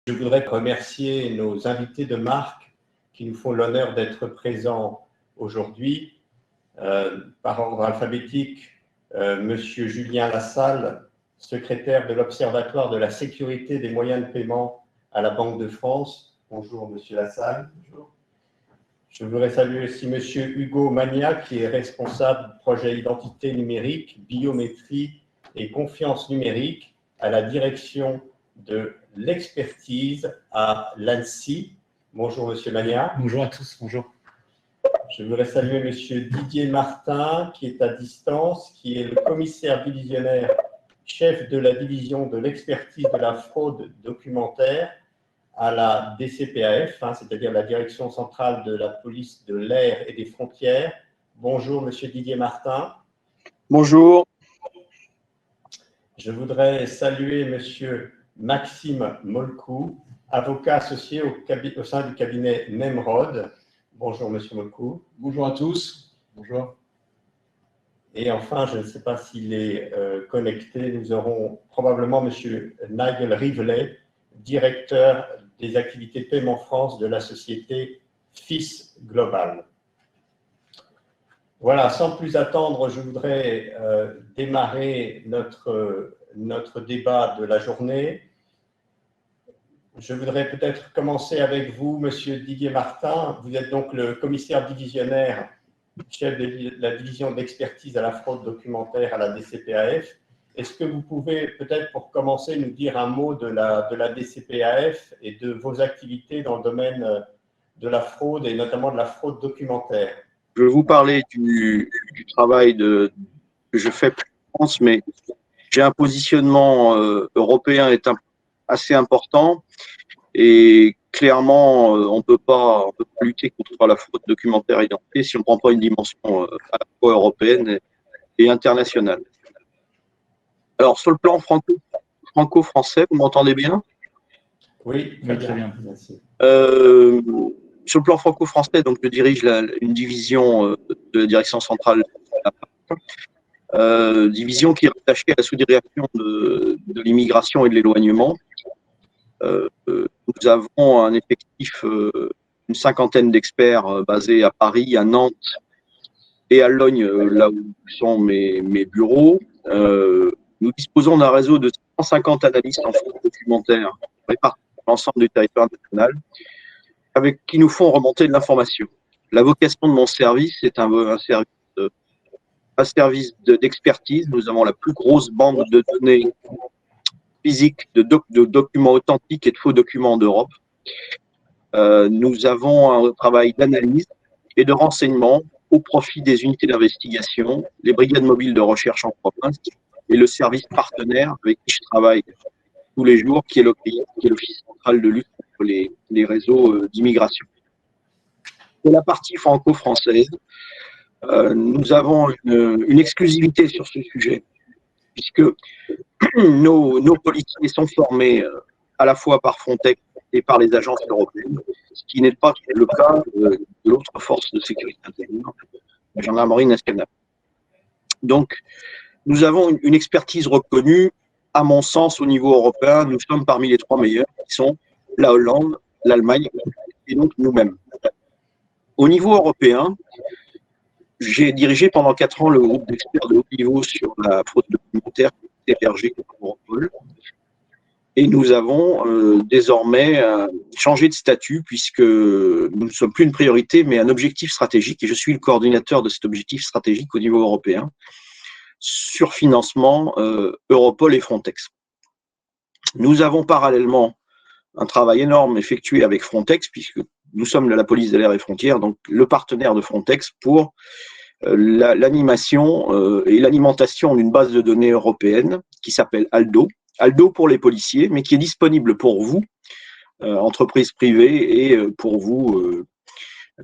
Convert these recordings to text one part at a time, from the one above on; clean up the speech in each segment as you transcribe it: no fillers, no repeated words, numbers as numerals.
Je voudrais remercier nos invités de marque qui nous font l'honneur d'être présents aujourd'hui. Par ordre alphabétique, Monsieur Julien Lassalle, secrétaire de l'Observatoire de la sécurité des moyens de paiement à la Banque de France. Bonjour Monsieur Lassalle. Bonjour. Je voudrais saluer aussi Monsieur Hugo Magna, qui est responsable du projet identité numérique, biométrie et confiance numérique à la direction de l'expertise à l'ANSSI. Bonjour Monsieur Magna. Bonjour à tous, bonjour. Je voudrais saluer Monsieur Didier Martin, qui est à distance, qui est le commissaire divisionnaire, chef de la division de l'expertise de la fraude documentaire à la DCPAF, c'est-à-dire la Direction centrale de la police de l'air et des frontières. Bonjour Monsieur Didier Martin. Bonjour. Je voudrais saluer Monsieur Maxime Molcou, avocat associé au sein du cabinet Nemrod. Bonjour Monsieur Molcou. Bonjour à tous. Bonjour. Et enfin, je ne sais pas s'il est connecté, nous aurons probablement Monsieur Nigel Rivelet, directeur des activités paiement France de la société FIS Global. Voilà, sans plus attendre, je voudrais démarrer notre débat de la journée. Je voudrais peut-être commencer avec vous, Monsieur Didier Martin. Vous êtes donc le commissaire divisionnaire, chef de la division d'expertise à la fraude documentaire à la DCPAF. Est-ce que vous pouvez peut-être pour commencer nous dire un mot de la DCPAF et de vos activités dans le domaine de la fraude et notamment de la fraude documentaire? Je vais vous parler du travail que je fais pour la France, mais j'ai un positionnement européen assez important et clairement, on peut pas lutter contre la fraude documentaire identité si on ne prend pas une dimension à la fois européenne et internationale. Alors, sur le plan franco-français, vous m'entendez bien? Oui, très bien. Merci. Sur le plan franco-français, donc je dirige une division de la direction centrale, division qui est rattachée à la sous-direction de l'immigration et de l'éloignement. Nous avons un effectif, une cinquantaine d'experts basés à Paris, à Nantes et à Logne, là où sont mes bureaux. Nous disposons d'un réseau de 150 analystes en fraude documentaire répartis sur l'ensemble du territoire national, avec qui nous font remonter de l'information. La vocation de mon service est un service d'expertise. Nous avons la plus grosse banque de données physiques de documents authentiques et de faux documents d'Europe. Nous avons un travail d'analyse et de renseignement au profit des unités d'investigation, les brigades mobiles de recherche en province et le service partenaire avec qui je travaille tous les jours, qui est l'Office central de lutte contre les réseaux d'immigration. Pour la partie franco-française, nous avons une exclusivité sur ce sujet, puisque nos policiers sont formés à la fois par Frontex et par les agences européennes, ce qui n'est pas le cas de l'autre force de sécurité intérieure, la gendarmerie nationale. Donc, nous avons une expertise reconnue, à mon sens, au niveau européen. Nous sommes parmi les 3 meilleurs, qui sont la Hollande, l'Allemagne et donc nous-mêmes. Au niveau européen, j'ai dirigé pendant 4 ans le groupe d'experts de haut niveau sur la fraude documentaire hébergé par Europol. Et nous avons désormais changé de statut puisque nous ne sommes plus une priorité, mais un objectif stratégique. Et je suis le coordinateur de cet objectif stratégique au niveau européen sur financement Europol et Frontex. Nous avons parallèlement un travail énorme effectué avec Frontex, puisque nous sommes la police de l'air et frontières, donc le partenaire de Frontex pour l'animation et l'alimentation d'une base de données européenne qui s'appelle ALDO. ALDO pour les policiers, mais qui est disponible pour vous, entreprises privées, et pour vous,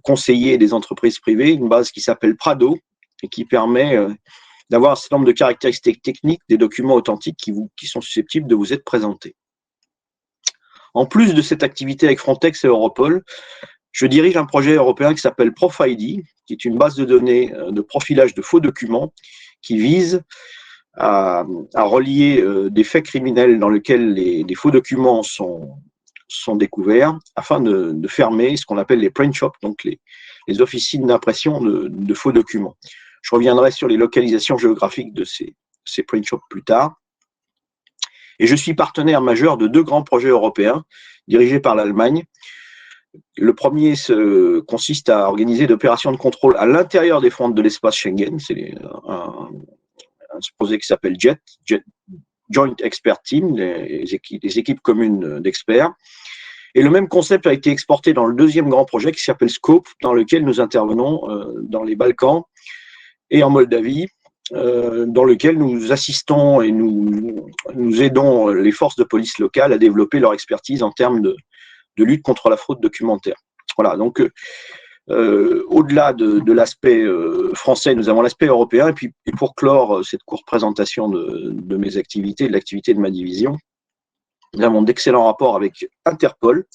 conseillers des entreprises privées, une base qui s'appelle Prado et qui permet d'avoir un certain nombre de caractéristiques techniques des documents authentiques qui sont susceptibles de vous être présentés. En plus de cette activité avec Frontex et Europol, je dirige un projet européen qui s'appelle ProfID, qui est une base de données de profilage de faux documents qui vise à relier des faits criminels dans lesquels les faux documents sont sont découverts afin de fermer ce qu'on appelle les print shops, donc les officines d'impression de faux documents. Je reviendrai sur les localisations géographiques de ces print shops plus tard. Et je suis partenaire majeur de 2 grands projets européens dirigés par l'Allemagne. Le premier consiste à organiser d'opérations de contrôle à l'intérieur des frontières de l'espace Schengen. C'est un projet qui s'appelle JET, Joint Expert Team, les équipes communes d'experts. Et le même concept a été exporté dans le 2e grand projet qui s'appelle Scope, dans lequel nous intervenons dans les Balkans et en Moldavie, dans lequel nous assistons et nous aidons les forces de police locales à développer leur expertise en termes de lutte contre la fraude documentaire. Voilà, donc au-delà de l'aspect français, nous avons l'aspect européen. Et pour clore cette courte présentation de mes activités, de l'activité de ma division, nous avons d'excellents rapports avec Interpol.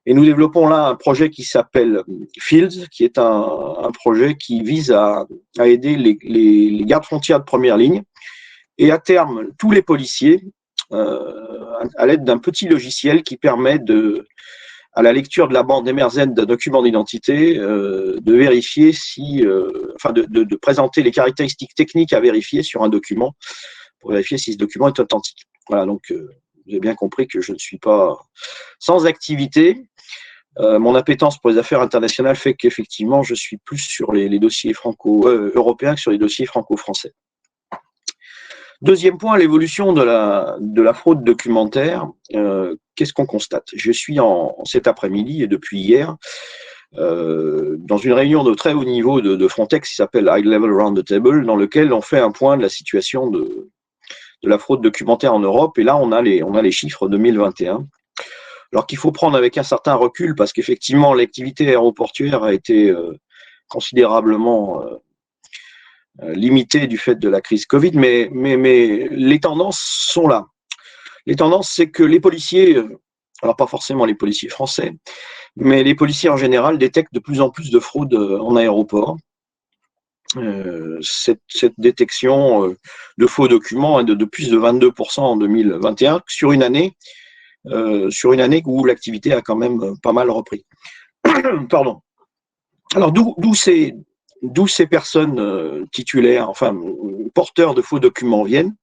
Et nous développons là un projet qui s'appelle Fields, qui est un projet qui vise à aider les gardes frontières de première ligne et à terme tous les policiers à l'aide d'un petit logiciel qui permet à la lecture de la bande MRZ d'un document d'identité, de vérifier de présenter les caractéristiques techniques à vérifier sur un document pour vérifier si ce document est authentique. Voilà, donc vous avez bien compris que je ne suis pas sans activité. Mon appétence pour les affaires internationales fait qu'effectivement, je suis plus sur les dossiers franco-européens que sur les dossiers franco-français. Deuxième point, l'évolution de la fraude documentaire. Qu'est-ce qu'on constate? Je suis cet après-midi et depuis hier dans une réunion de très haut niveau de Frontex qui s'appelle High Level Round the Table, dans lequel on fait un point de la situation de la fraude documentaire en Europe. Et là, on a les chiffres 2021. Alors qu'il faut prendre avec un certain recul parce qu'effectivement, l'activité aéroportuaire a été considérablement limitée du fait de la crise Covid, mais les tendances sont là. Les tendances, c'est que les policiers, alors pas forcément les policiers français, mais les policiers en général détectent de plus en plus de fraude en aéroport. Cette détection de faux documents est de plus de 22% en 2021 sur une année où l'activité a quand même pas mal repris. Pardon. Alors d'où ces personnes titulaires, enfin porteurs de faux documents viennent.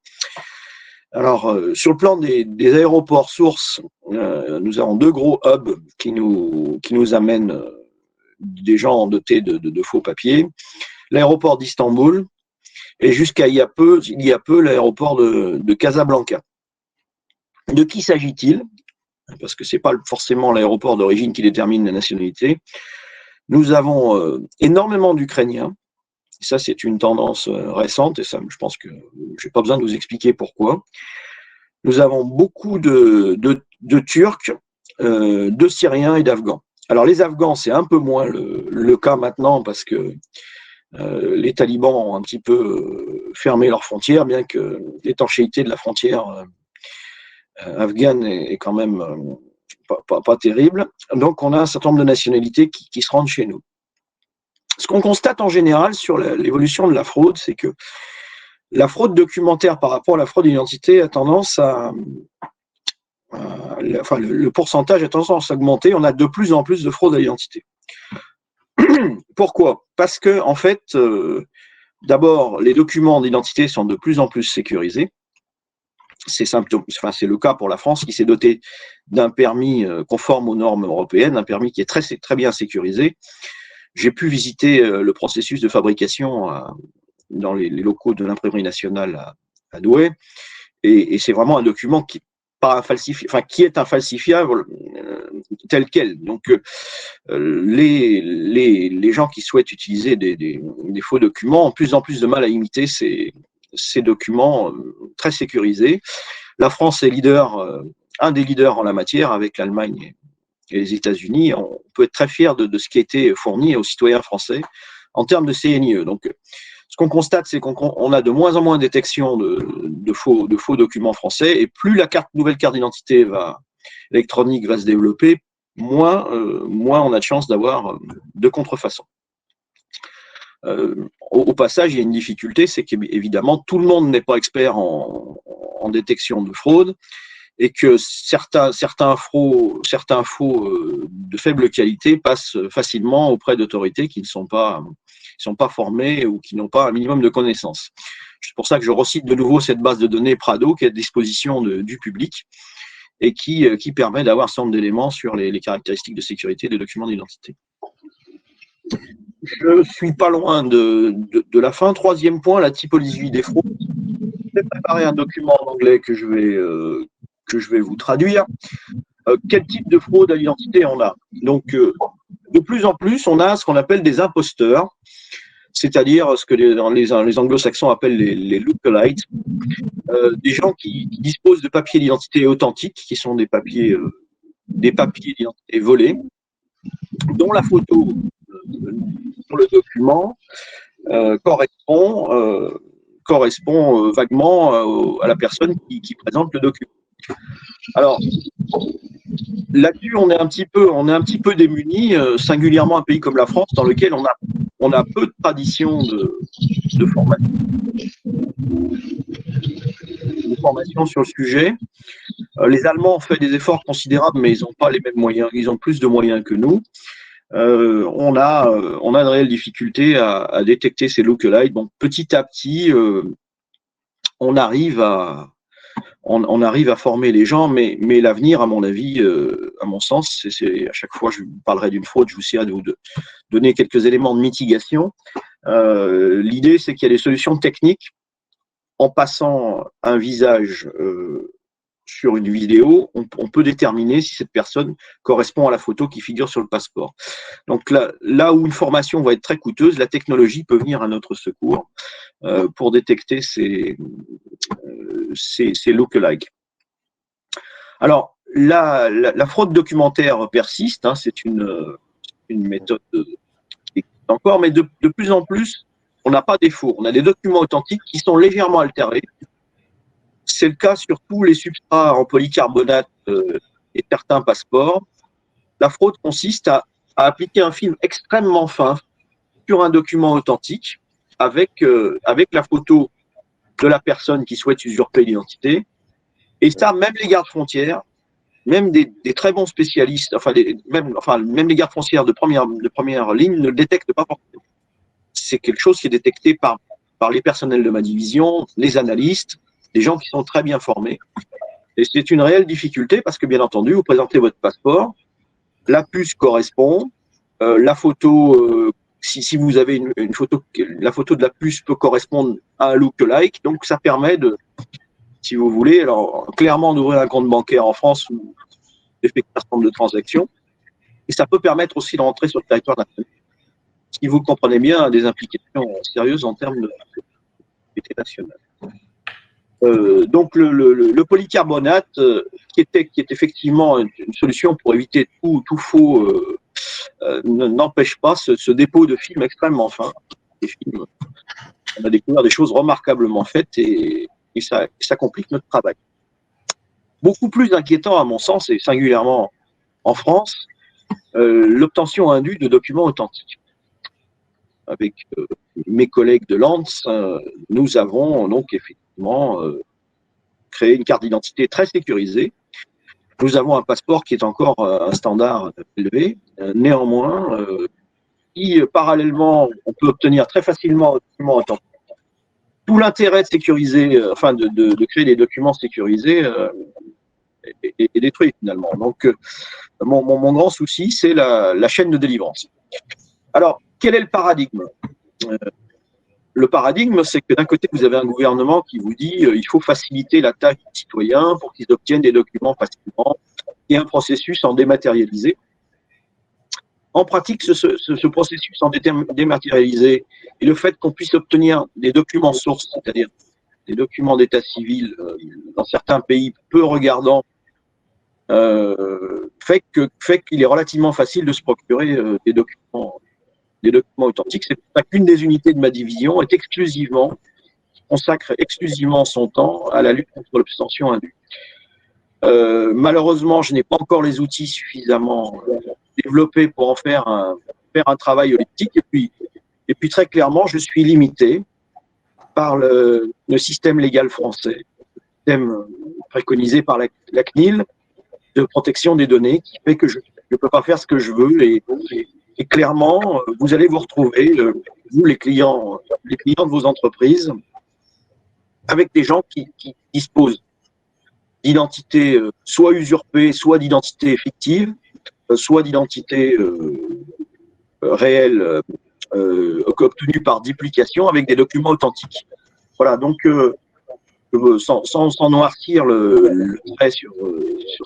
Alors sur le plan des aéroports sources, nous avons 2 gros hubs qui nous amènent des gens dotés de faux papiers. L'aéroport d'Istanbul et jusqu'à il y a peu l'aéroport de Casablanca. De qui s'agit-il? Parce que ce n'est pas forcément l'aéroport d'origine qui détermine la nationalité. Nous avons énormément d'Ukrainiens. Ça, c'est une tendance récente et ça, je pense que je n'ai pas besoin de vous expliquer pourquoi. Nous avons beaucoup de Turcs, de Syriens et d'Afghans. Alors, les Afghans, c'est un peu moins le cas maintenant parce que les talibans ont un petit peu fermé leurs frontières, bien que l'étanchéité de la frontière afghane est quand même pas terrible. Donc, on a un certain nombre de nationalités qui se rendent chez nous. Ce qu'on constate en général sur l'évolution de la fraude, c'est que la fraude documentaire par rapport à la fraude d'identité a tendance le pourcentage a tendance à augmenter. On a de plus en plus de fraude à l'identité. Pourquoi? Parce que, en fait, d'abord, les documents d'identité sont de plus en plus sécurisés. C'est le cas pour la France qui s'est dotée d'un permis conforme aux normes européennes, un permis qui est très, très bien sécurisé. J'ai pu visiter le processus de fabrication dans les locaux de l'imprimerie nationale à Douai, et c'est vraiment un document qui est infalsifiable tel quel. Donc, les gens qui souhaitent utiliser des faux documents ont de plus en plus de mal à imiter ces documents très sécurisés. La France est un des leaders en la matière avec l'Allemagne et les États-Unis. On peut être très fier de ce qui a été fourni aux citoyens français en termes de CNIE. Donc, ce qu'on constate, c'est qu'on a de moins en moins de détection de faux documents français, et plus la nouvelle carte d'identité électronique va se développer, moins on a de chances d'avoir de contrefaçons. Au passage, il y a une difficulté, c'est qu'évidemment, tout le monde n'est pas expert en détection de fraude, et que certains faux de faible qualité passent facilement auprès d'autorités qui ne sont pas formées ou qui n'ont pas un minimum de connaissances. C'est pour ça que je recite de nouveau cette base de données Prado qui est à disposition du public et qui permet d'avoir un certain nombre d'éléments sur les caractéristiques de sécurité des documents d'identité. Je ne suis pas loin de la fin. Troisième point, la typologie des fraudes. Je vais préparer un document en anglais que je vais vous traduire. Quel type de fraude à l'identité on a? Donc, de plus en plus, on a ce qu'on appelle des imposteurs, c'est-à-dire ce que les anglo-saxons appellent les lookalikes, des gens qui disposent de papiers d'identité authentiques, qui sont des papiers d'identité volés, dont la photo sur le document correspond vaguement à la personne qui présente le document. Alors, là-dessus, on est un petit peu démunis, singulièrement un pays comme la France, dans lequel on a peu de tradition de formation sur le sujet. Les Allemands ont fait des efforts considérables, mais ils n'ont pas les mêmes moyens. Ils ont plus de moyens que nous. On a de réelles difficultés à détecter ces lookalikes. Donc, petit à petit, on arrive à former les gens, mais l'avenir, à mon avis, à mon sens, c'est à chaque fois je vous parlerai d'une fraude, je vous essaierai de vous donner quelques éléments de mitigation. L'idée, c'est qu'il y a des solutions techniques. En passant un visage sur une vidéo, on peut déterminer si cette personne correspond à la photo qui figure sur le passeport. Donc là où une formation va être très coûteuse, la technologie peut venir à notre secours pour détecter ces lookalikes. Alors, la fraude documentaire persiste, hein, c'est une méthode qui existe encore, mais de plus en plus, on n'a pas des faux. On a des documents authentiques qui sont légèrement altérés. C'est le cas sur tous les substrats en polycarbonate et certains passeports. La fraude consiste à appliquer un film extrêmement fin sur un document authentique avec la photo de la personne qui souhaite usurper l'identité. Et ça, même les gardes-frontières, même des très bons spécialistes, même les gardes-frontières de première ligne ne le détectent pas forcément. C'est quelque chose qui est détecté par les personnels de ma division, les analystes, des gens qui sont très bien formés. Et c'est une réelle difficulté parce que, bien entendu, vous présentez votre passeport, la puce correspond, la photo, si vous avez une photo, la photo de la puce peut correspondre à un lookalike, donc ça permet de, si vous voulez, alors clairement d'ouvrir un compte bancaire en France ou d'effectuer un certain nombre de transactions, et ça peut permettre aussi de rentrer sur le territoire national. Si vous comprenez bien, a des implications sérieuses en termes de sécurité nationale. Donc le polycarbonate, qui est effectivement une solution pour éviter tout faux, n'empêche pas ce dépôt de films extrêmement fin. Des films, on a découvert des choses remarquablement faites et ça complique notre travail. Beaucoup plus inquiétant à mon sens, et singulièrement en France, l'obtention indue de documents authentiques. Avec mes collègues de l'ANS, nous avons donc effectivement créé une carte d'identité très sécurisée. Nous avons un passeport qui est encore un standard élevé. Néanmoins, parallèlement, on peut obtenir très facilement un document authentique. Tout l'intérêt de sécuriser, de créer des documents sécurisés est détruit finalement. Donc, mon grand souci, c'est la chaîne de délivrance. Alors, quel est le paradigme? Le paradigme, c'est que d'un côté, vous avez un gouvernement qui vous dit il faut faciliter la tâche des citoyens pour qu'ils obtiennent des documents facilement et un processus en dématérialisé. En pratique, ce processus en dématérialisé et le fait qu'on puisse obtenir des documents sources, c'est-à-dire des documents d'état civil dans certains pays peu regardants, fait qu'il est relativement facile de se procurer des documents authentiques. C'est pour ça qu'une des unités de ma division consacre exclusivement son temps à la lutte contre l'obtention indue. Malheureusement, je n'ai pas encore les outils suffisamment développés pour en faire un travail holistique. Et puis très clairement, je suis limité par le système légal français système préconisé par la CNIL de protection des données qui fait que je ne peux pas faire ce que je veux et clairement, vous allez vous retrouver, vous les clients de vos entreprises, avec des gens qui disposent d'identités soit usurpées, soit d'identités fictives, soit d'identités réelles obtenues par duplication avec des documents authentiques. Voilà, donc sans noircir le trait sur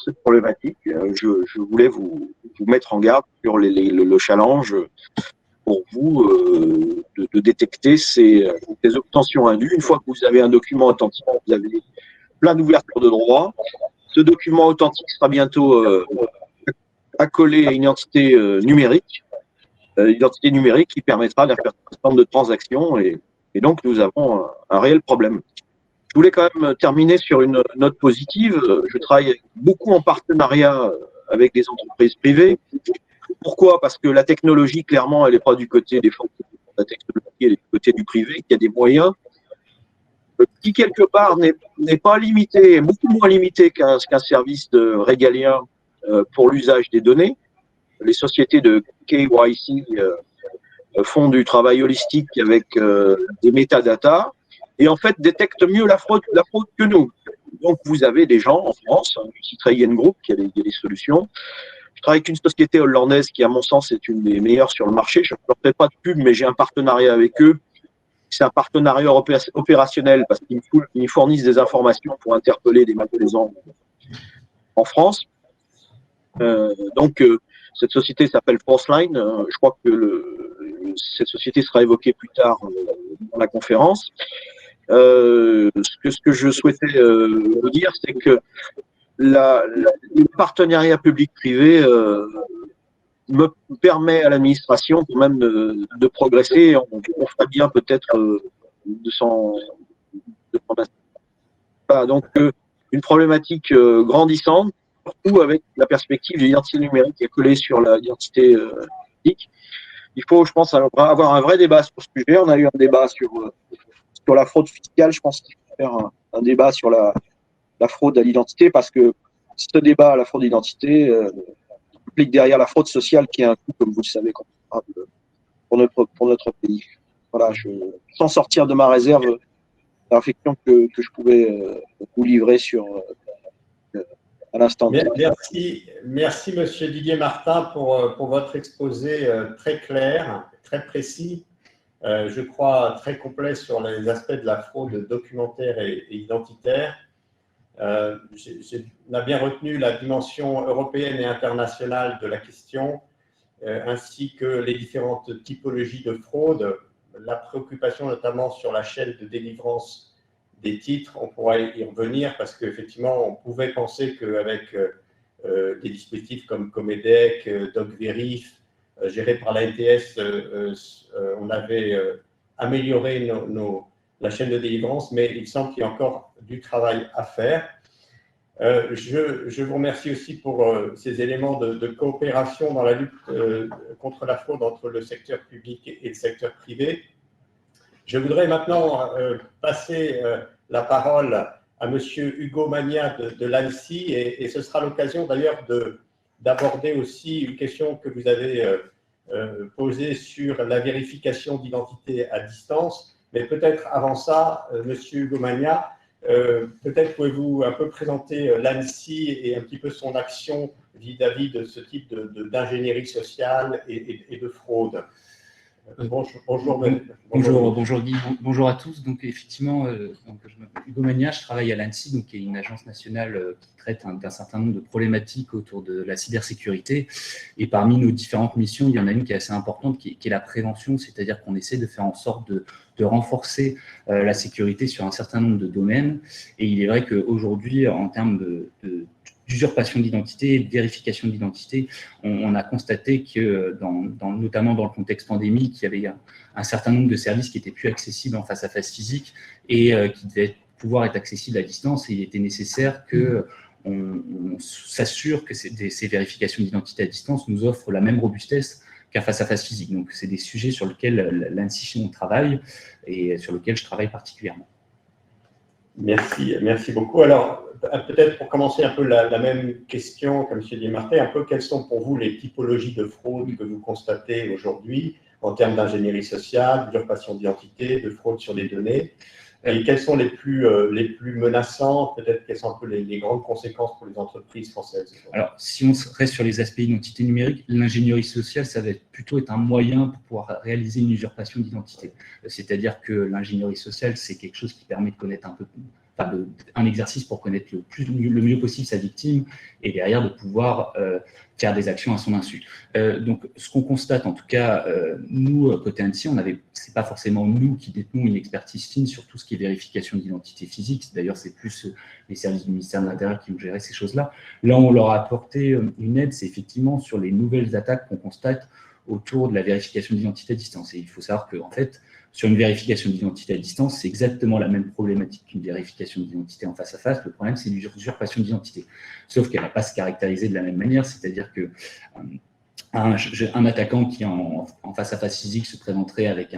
cette problématique, je voulais vous mettre en garde sur le challenge pour vous de détecter ces obtentions indues. Une fois que vous avez un document authentique, vous avez plein d'ouvertures de droit. Ce document authentique sera bientôt accolé à une identité numérique qui permettra de faire un certain nombre de transactions et donc nous avons un réel problème. Je voulais quand même terminer sur une note positive. Je travaille beaucoup en partenariat avec des entreprises privées. Pourquoi? Parce que la technologie, clairement, elle n'est pas du côté des forces. La technologie, elle est du côté du privé, qui a des moyens qui, quelque part, n'est pas limité, beaucoup moins limité qu'un service régalien pour l'usage des données. Les sociétés de KYC font du travail holistique avec des métadatas et en fait détectent mieux la fraude que nous. Donc vous avez des gens en France, je citerai Yen Group, qui a des solutions. Je travaille avec une société hollandaise qui, à mon sens, est une des meilleures sur le marché. Je ne leur fais pas de pub, mais j'ai un partenariat avec eux. C'est un partenariat opérationnel parce qu'ils me fournissent des informations pour interpeller des malfaisants en France. Donc, cette société s'appelle Forceline. Je crois que cette société sera évoquée plus tard dans la conférence. Ce que je souhaitais vous dire, c'est que le partenariat public-privé me permet à l'administration quand même de progresser. On ferait bien peut-être de s'en voilà, donc une problématique grandissante, surtout avec la perspective de l'identité numérique qui est collée sur l'identité physique. Il faut, je pense, avoir un vrai débat sur ce sujet. On a eu un débat sur la fraude fiscale. Je pense qu'il faut faire un débat sur la fraude à l'identité parce que ce débat à la fraude d'identité implique derrière la fraude sociale qui a un coût, comme vous le savez, pour notre pays. Voilà, sans sortir de ma réserve, la réflexion que je pouvais vous livrer à l'instant. Merci, Monsieur Didier Martin, pour votre exposé très clair, très précis, je crois très complet sur les aspects de la fraude documentaire et identitaire. On a bien retenu la dimension européenne et internationale de la question, ainsi que les différentes typologies de fraude, la préoccupation notamment sur la chaîne de délivrance des titres. On pourra y revenir parce qu'effectivement, on pouvait penser qu'avec des dispositifs comme Comedec, DocVerif, gérés par la NTS, on avait amélioré la chaîne de délivrance, mais il semble qu'il y a encore du travail à faire. Je vous remercie aussi pour ces éléments de coopération dans la lutte contre la fraude entre le secteur public et le secteur privé. Je voudrais maintenant passer la parole à Monsieur Hugo Magna de l'ANSSI et ce sera l'occasion d'ailleurs d'aborder aussi une question que vous avez posée sur la vérification d'identité à distance. Mais peut-être avant ça, Monsieur Hugo Magna, peut-être pouvez-vous un peu présenter l'ANSSI et un petit peu son action vis-à-vis de ce type d'ingénierie sociale et de fraude. Bonjour Guy, bonjour à tous. Donc effectivement, je m'appelle Hugo Magna, je travaille à l'ANSSI, donc qui est une agence nationale qui traite d'un certain nombre de problématiques autour de la cybersécurité. Et parmi nos différentes missions, il y en a une qui est assez importante, qui est la prévention, c'est-à-dire qu'on essaie de faire en sorte de renforcer la sécurité sur un certain nombre de domaines. Et il est vrai qu'aujourd'hui, en termes d'usurpation d'identité et de vérification d'identité, on a constaté que, notamment dans le contexte pandémique, il y avait un certain nombre de services qui n'étaient plus accessibles en face-à-face physique et qui devaient pouvoir être accessibles à distance. Et il était nécessaire qu'on s'assure que ces vérifications d'identité à distance nous offrent la même robustesse qu'un face-à-face physique. Donc, c'est des sujets sur lesquels l'ANSSI travaille et sur lesquels je travaille particulièrement. Merci beaucoup. Alors, peut-être pour commencer un peu la même question que M. Di-Marté, un peu quelles sont pour vous les typologies de fraude que vous constatez aujourd'hui en termes d'ingénierie sociale, d'usurpation d'identité, de fraude sur les données, et quelles sont les plus menaçantes, peut-être quelles sont un peu les grandes conséquences pour les entreprises françaises? Alors, si on reste sur les aspects identité numérique, l'ingénierie sociale, ça va plutôt être un moyen pour pouvoir réaliser une usurpation d'identité. C'est-à-dire que l'ingénierie sociale, c'est quelque chose qui permet de connaître un peu, enfin, un exercice pour connaître le mieux possible sa victime et derrière de pouvoir faire des actions à son insu. Donc, ce qu'on constate, en tout cas, nous, côté ANSSI, c'est pas forcément nous qui détenons une expertise fine sur tout ce qui est vérification d'identité physique. D'ailleurs, c'est plus les services du ministère de l'Intérieur qui vont gérer ces choses-là. Là, on leur a apporté une aide, c'est effectivement sur les nouvelles attaques qu'on constate autour de la vérification d'identité à distance. Et il faut savoir qu'en fait, sur une vérification d'identité à distance, c'est exactement la même problématique qu'une vérification d'identité en face à face. Le problème, c'est l'usurpation d'identité. Sauf qu'elle ne va pas se caractériser de la même manière, c'est-à-dire que un attaquant qui en face à face physique se présenterait avec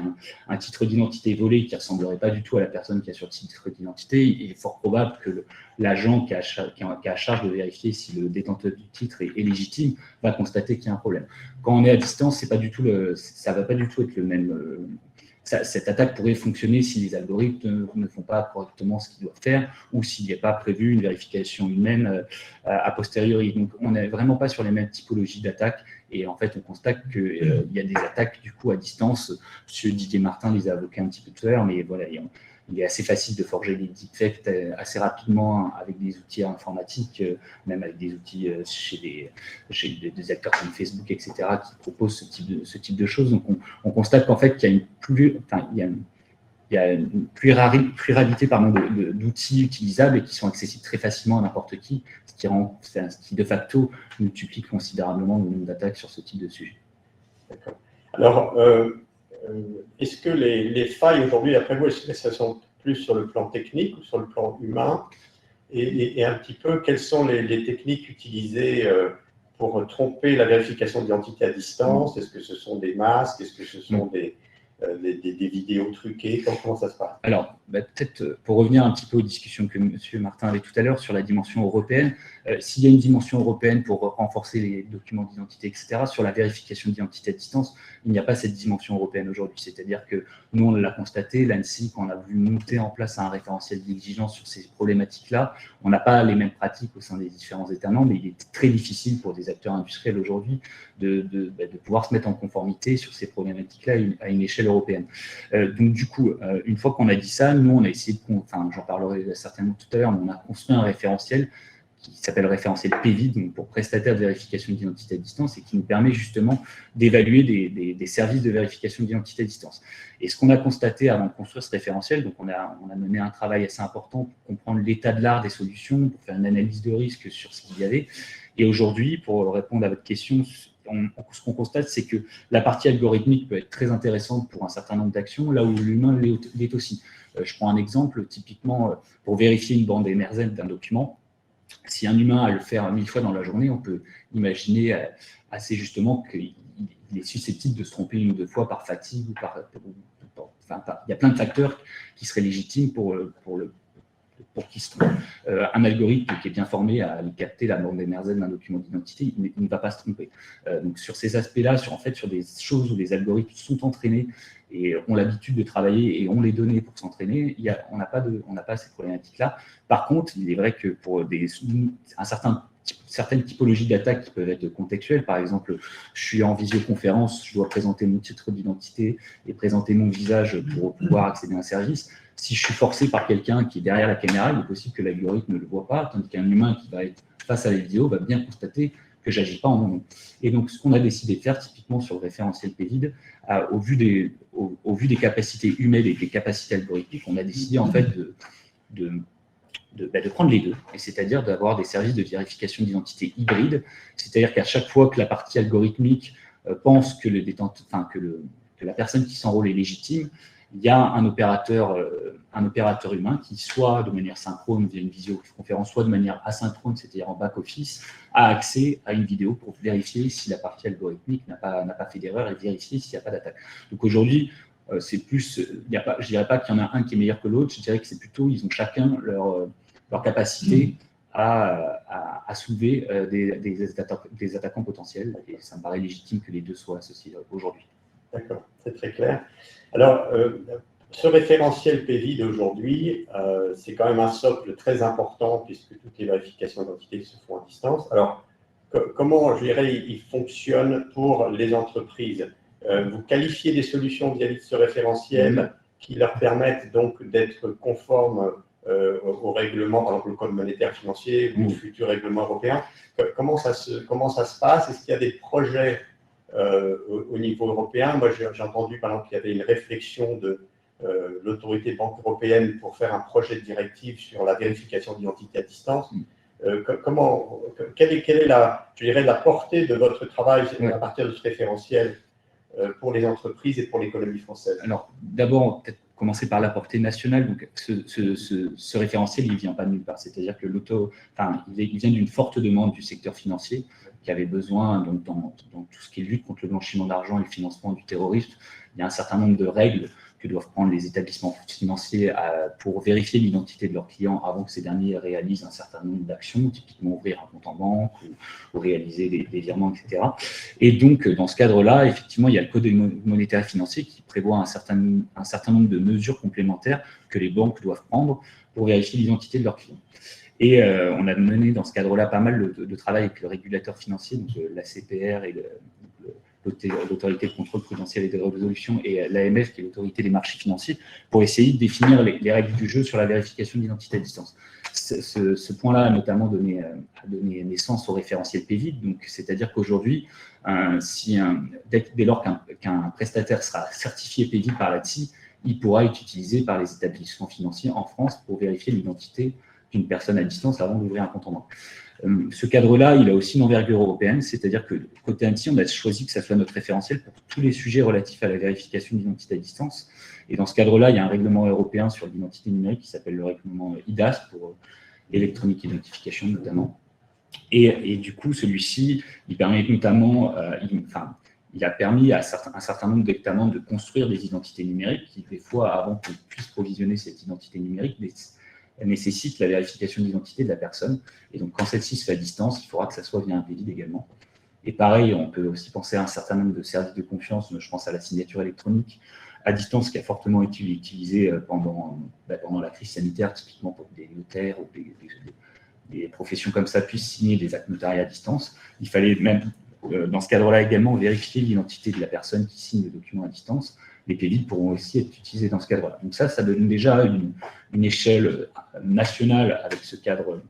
un titre d'identité volé qui ne ressemblerait pas du tout à la personne qui a sur le titre d'identité, il est fort probable que l'agent qui a à charge de vérifier si le détenteur du titre est légitime va constater qu'il y a un problème. Quand on est à distance, ça ne va pas du tout être le même. Cette attaque pourrait fonctionner si les algorithmes ne font pas correctement ce qu'ils doivent faire ou s'il n'y a pas prévu une vérification humaine a posteriori. Donc, on n'est vraiment pas sur les mêmes typologies d'attaques. Et en fait, on constate qu'il y a des attaques du coup à distance. M. Didier Martin les a évoquées un petit peu tout à l'heure, mais voilà, il est assez facile de forger des deepfakes assez rapidement avec des outils informatiques, même avec des outils chez des acteurs comme Facebook, etc., qui proposent ce type de choses. Donc, on constate qu'en fait, qu'il y a une pluralité d'outils utilisables et qui sont accessibles très facilement à n'importe qui, ce qui de facto multiplie considérablement le nombre d'attaques sur ce type de sujet. D'accord. Alors, est-ce que les failles aujourd'hui, après vous, est-ce que elles sont plus sur le plan technique ou sur le plan humain et un petit peu, quelles sont les techniques utilisées pour tromper la vérification d'identité à distance? Est-ce que ce sont des masques? Est-ce que ce sont des vidéos truquées? Comment ça se passe? Alors, peut-être pour revenir un petit peu aux discussions que M. Martin avait tout à l'heure sur la dimension européenne, s'il y a une dimension européenne pour renforcer les documents d'identité, etc., sur la vérification d'identité à distance, il n'y a pas cette dimension européenne aujourd'hui. C'est-à-dire que nous, on l'a constaté, l'ANSSI, quand on a voulu monter en place un référentiel d'exigence sur ces problématiques-là, on n'a pas les mêmes pratiques au sein des différents États membres, mais il est très difficile pour des acteurs industriels aujourd'hui de pouvoir se mettre en conformité sur ces problématiques-là à une échelle européenne. Donc, du coup, une fois qu'on a dit ça, nous, on a essayé j'en parlerai certainement tout à l'heure, mais on a construit un référentiel qui s'appelle le référentiel PVID, donc pour prestataire de vérification d'identité à distance, et qui nous permet justement d'évaluer des services de vérification d'identité à distance. Et ce qu'on a constaté avant de construire ce référentiel, donc on a mené un travail assez important pour comprendre l'état de l'art des solutions, pour faire une analyse de risque sur ce qu'il y avait. Et aujourd'hui, pour répondre à votre question, ce qu'on constate, c'est que la partie algorithmique peut être très intéressante pour un certain nombre d'actions, là où l'humain l'est aussi. Je prends un exemple, typiquement, pour vérifier une bande MRZ d'un document, si un humain a à le faire 1000 fois dans la journée, on peut imaginer assez justement qu'il est susceptible de se tromper une ou deux fois par fatigue ou il y a plein de facteurs qui seraient légitimes pour qu'il se trompe. Un algorithme qui est bien formé à aller capter la bande MRZ d'un document d'identité, il ne va pas se tromper. Donc sur ces aspects-là, sur des choses où les algorithmes sont entraînés et ont l'habitude de travailler et ont les données pour s'entraîner, on n'a pas ces problématiques-là. Par contre, il est vrai que pour certaines typologies d'attaques qui peuvent être contextuelles, par exemple, je suis en visioconférence, je dois présenter mon titre d'identité et présenter mon visage pour pouvoir accéder à un service. Si je suis forcé par quelqu'un qui est derrière la caméra, il est possible que l'algorithme ne le voit pas, tandis qu'un humain qui va être face à la vidéo va bien constater que je n'agis pas en mon nom. Et donc, ce qu'on a décidé de faire, typiquement sur le référentiel PVID, au vu des capacités humaines et des capacités algorithmiques, on a décidé en fait de prendre les deux, et c'est-à-dire d'avoir des services de vérification d'identité hybride, c'est-à-dire qu'à chaque fois que la partie algorithmique pense que la personne qui s'enrôle est légitime, il y a un opérateur humain qui, soit de manière synchrone via une visioconférence, soit de manière asynchrone, c'est-à-dire en back-office, a accès à une vidéo pour vérifier si la partie algorithmique n'a pas fait d'erreur et vérifier s'il n'y a pas d'attaque. Donc aujourd'hui, c'est plus, je dirais pas qu'il y en a un qui est meilleur que l'autre, je dirais que c'est plutôt, ils ont chacun leur capacité à soulever des attaquants potentiels, et ça me paraît légitime que les deux soient associés aujourd'hui. D'accord, c'est très clair. Alors, ce référentiel PEVI d'aujourd'hui, c'est quand même un socle très important puisque toutes les vérifications d'identité se font à distance. Alors, comment, je dirais, il fonctionne pour les entreprises? Vous qualifiez des solutions vis-à-vis de ce référentiel qui leur permettent donc d'être conformes au règlement, par exemple le Code monétaire financier ou au futur règlement européen. Comment ça se passe? Est-ce qu'il y a des projets au niveau européen? Moi, j'ai entendu, par exemple, qu'il y avait une réflexion de l'autorité banque européenne pour faire un projet de directive sur la vérification d'identité à distance. Quelle est la portée de votre travail à partir de ce référentiel pour les entreprises et pour l'économie française? Alors, d'abord, peut-être commencer par la portée nationale. Donc, ce référentiel, il ne vient pas de nulle part. C'est-à-dire que il vient d'une forte demande du secteur financier qui avait besoin, donc, dans tout ce qui est lutte contre le blanchiment d'argent et le financement du terrorisme, il y a un certain nombre de règles que doivent prendre les établissements financiers pour vérifier l'identité de leurs clients avant que ces derniers réalisent un certain nombre d'actions, typiquement ouvrir un compte en banque ou réaliser des virements, etc. Et donc, dans ce cadre-là, effectivement, il y a le Code monétaire et financier qui prévoit un certain nombre de mesures complémentaires que les banques doivent prendre pour vérifier l'identité de leurs clients. Et on a mené dans ce cadre-là pas mal de travail avec le régulateur financier, donc la CPR et l'autorité de contrôle prudentiel et de résolution, et l'AMF, qui est l'autorité des marchés financiers, pour essayer de définir les règles du jeu sur la vérification d'identité à distance. Ce point-là a notamment donné naissance au référentiel PEVI, donc c'est-à-dire qu'aujourd'hui, dès lors qu'un prestataire sera certifié PEVI par l'ATSI, il pourra être utilisé par les établissements financiers en France pour vérifier l'identité d'une personne à distance avant d'ouvrir un compte en banque. Ce cadre-là, il a aussi une envergure européenne, c'est-à-dire que côté ANSSI, on a choisi que ça soit notre référentiel pour tous les sujets relatifs à la vérification d'identité à distance. Et dans ce cadre-là, il y a un règlement européen sur l'identité numérique qui s'appelle le règlement IDAS, pour Electronic Identification notamment. Et du coup, celui-ci, il permet notamment, il a permis à un certain nombre d'États membres de construire des identités numériques qui, des fois, avant qu'on puisse provisionner cette identité numérique, nécessite la vérification d'identité de la personne. Et donc, quand celle-ci se fait à distance, il faudra que ça soit via un PEVI également. Et pareil, on peut aussi penser à un certain nombre de services de confiance. Je pense à la signature électronique à distance qui a fortement été utilisée pendant la crise sanitaire, typiquement pour que des notaires ou des professions comme ça puissent signer des actes notariés à distance. Il fallait même, dans ce cadre-là également, vérifier l'identité de la personne qui signe le document à distance. Les PEVI pourront aussi être utilisés dans ce cadre-là. Donc ça donne déjà une échelle nationale avec ce cadre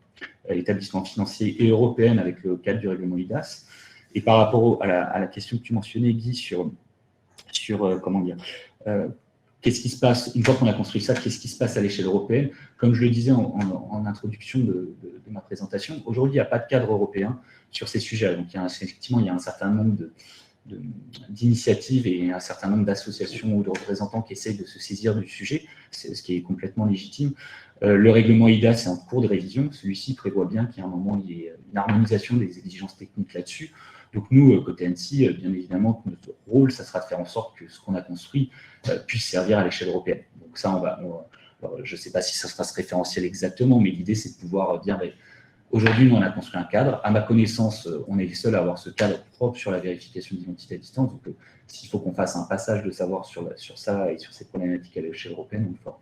établissement financier et européenne avec le cadre du règlement IDAS. Et par rapport à la question que tu mentionnais, Guy, sur qu'est-ce qui se passe, une fois qu'on a construit ça, qu'est-ce qui se passe à l'échelle européenne? Comme je le disais en introduction de ma présentation, aujourd'hui, il n'y a pas de cadre européen sur ces sujets. Donc, effectivement, il y a un certain nombre d'initiatives et un certain nombre d'associations ou de représentants qui essayent de se saisir du sujet, ce qui est complètement légitime. Le règlement IDAS est en cours de révision. Celui-ci prévoit bien qu'il y a un moment, il y ait une harmonisation des exigences techniques là-dessus. Donc nous, côté ANSSI, bien évidemment, notre rôle, ça sera de faire en sorte que ce qu'on a construit puisse servir à l'échelle européenne. Donc ça, je ne sais pas si ça sera ce référentiel exactement, mais l'idée, c'est de pouvoir dire, aujourd'hui, nous, on a construit un cadre. À ma connaissance, on est les seuls à avoir ce cadre propre sur la vérification d'identité à distance. Donc, s'il faut qu'on fasse un passage de savoir sur ça et sur ces problématiques à l'échelle européenne, on le fera.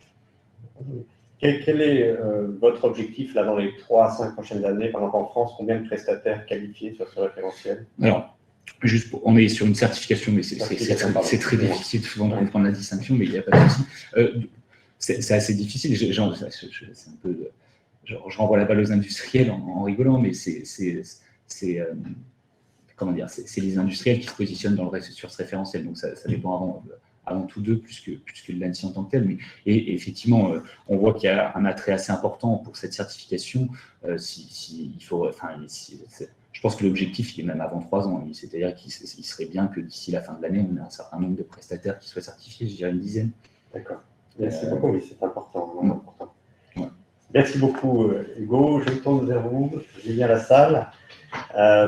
Quel est votre objectif là, dans les 3 à 5 prochaines années? Par exemple, en France, combien de prestataires qualifiés sur ce référentiel? Alors, on est sur une certification, mais c'est très difficile souvent de comprendre la distinction, mais il n'y a pas de souci. C'est assez difficile. C'est un peu... je renvoie la balle aux industriels en rigolant, mais c'est les industriels qui se positionnent sur ce référentiel. Donc, ça dépend avant tout d'eux, plus que de l'ANSSI en tant que tel. Et effectivement, on voit qu'il y a un attrait assez important pour cette certification. Je pense que l'objectif, il est même avant 3 ans. C'est-à-dire qu'il serait bien que d'ici la fin de l'année, on ait un certain nombre de prestataires qui soient certifiés, je dirais une dizaine. D'accord. Merci beaucoup, oui, c'est important. Ouais. Merci beaucoup, Hugo. Je me tourne vers vous, Julien Lassalle.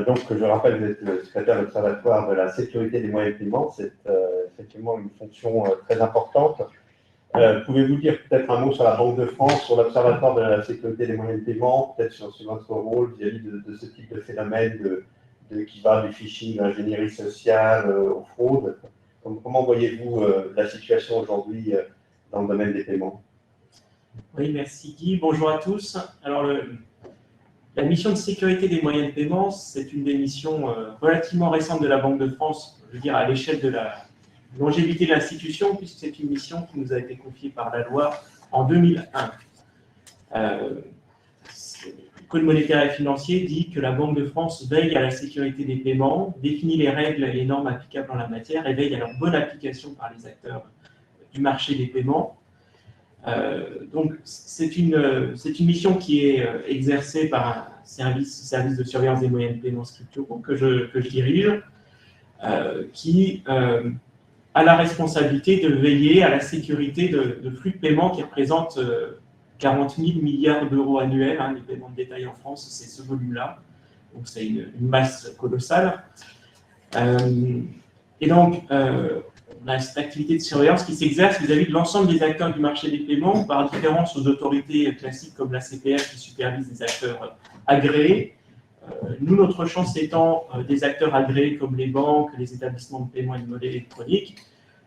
Donc, je rappelle, vous êtes le secrétaire de l'Observatoire de la sécurité des moyens de paiement. C'est effectivement une fonction très importante. Pouvez-vous dire peut-être un mot sur la Banque de France, sur l'Observatoire de la sécurité des moyens de paiement, peut-être sur votre rôle vis-à-vis de ce type de phénomène qui va du phishing, de l'ingénierie sociale, aux fraudes. Comment voyez-vous la situation aujourd'hui dans le domaine des paiements? Oui, merci Guy. Bonjour à tous. Alors, la mission de sécurité des moyens de paiement, c'est une des missions relativement récentes de la Banque de France, je veux dire à l'échelle de la longévité de l'institution, puisque c'est une mission qui nous a été confiée par la loi en 2001. Le Code monétaire et financier dit que la Banque de France veille à la sécurité des paiements, définit les règles et les normes applicables en la matière et veille à leur bonne application par les acteurs du marché des paiements. Donc, c'est une mission qui est exercée par un service de surveillance des moyens de paiement structuraux que je dirige, qui a la responsabilité de veiller à la sécurité de flux de paiement qui représentent 40 000 milliards d'euros annuels. Les paiements de détail en France, c'est ce volume-là. Donc, c'est une masse colossale. Et donc, on a cette activité de surveillance qui s'exerce vis-à-vis de l'ensemble des acteurs du marché des paiements, par différence aux autorités classiques comme la CPR qui supervise des acteurs agréés. Nous, notre champ s'étend des acteurs agréés comme les banques, les établissements de paiement et de monnaie électronique,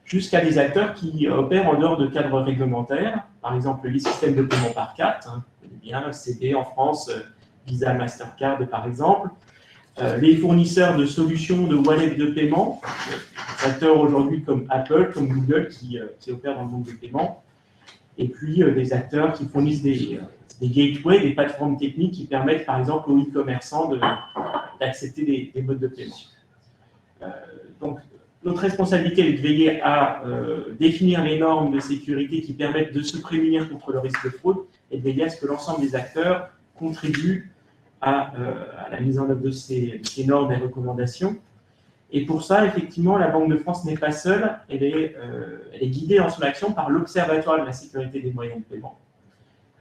jusqu'à des acteurs qui opèrent en dehors de cadres réglementaires, par exemple les systèmes de paiement par carte, bien CD en France, Visa, Mastercard par exemple, les fournisseurs de solutions de wallet de paiement, des acteurs aujourd'hui comme Apple, comme Google qui opèrent dans le monde des paiements, et puis des acteurs qui fournissent des gateways, des plateformes techniques qui permettent par exemple aux e-commerçants d'accepter des modes de paiement. Donc, notre responsabilité est de veiller à définir les normes de sécurité qui permettent de se prémunir contre le risque de fraude et de veiller à ce que l'ensemble des acteurs contribuent à la mise en œuvre de ces normes et recommandations. Et pour ça, effectivement, la Banque de France n'est pas seule, elle est guidée dans son action par l'Observatoire de la sécurité des moyens de paiement,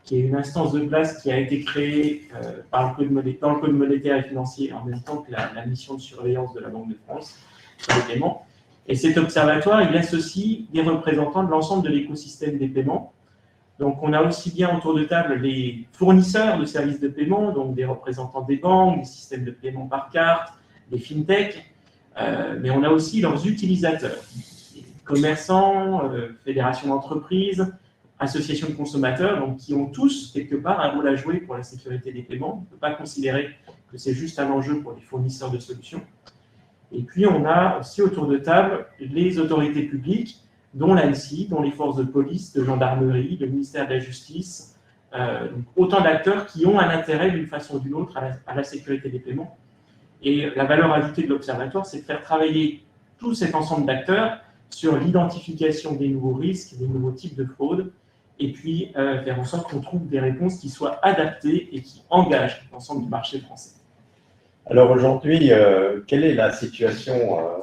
qui est une instance de place qui a été créée dans le Code monétaire et financier en même temps que la mission de surveillance de la Banque de France sur les paiements. Et cet observatoire, il associe des représentants de l'ensemble de l'écosystème des paiements. Donc, on a aussi bien autour de table les fournisseurs de services de paiement, donc des représentants des banques, des systèmes de paiement par carte, des fintechs, mais on a aussi leurs utilisateurs, les commerçants, fédérations d'entreprises, associations de consommateurs, donc qui ont tous quelque part un rôle à jouer pour la sécurité des paiements. On ne peut pas considérer que c'est juste un enjeu pour les fournisseurs de solutions. Et puis, on a aussi autour de table les autorités publiques, dont l'ANSSI, dont les forces de police, de gendarmerie, le ministère de la Justice, donc autant d'acteurs qui ont un intérêt d'une façon ou d'une autre à la sécurité des paiements. Et la valeur ajoutée de l'Observatoire, c'est de faire travailler tout cet ensemble d'acteurs sur l'identification des nouveaux risques, des nouveaux types de fraude, et puis faire en sorte qu'on trouve des réponses qui soient adaptées et qui engagent l'ensemble du marché français. Alors aujourd'hui, quelle est la situation?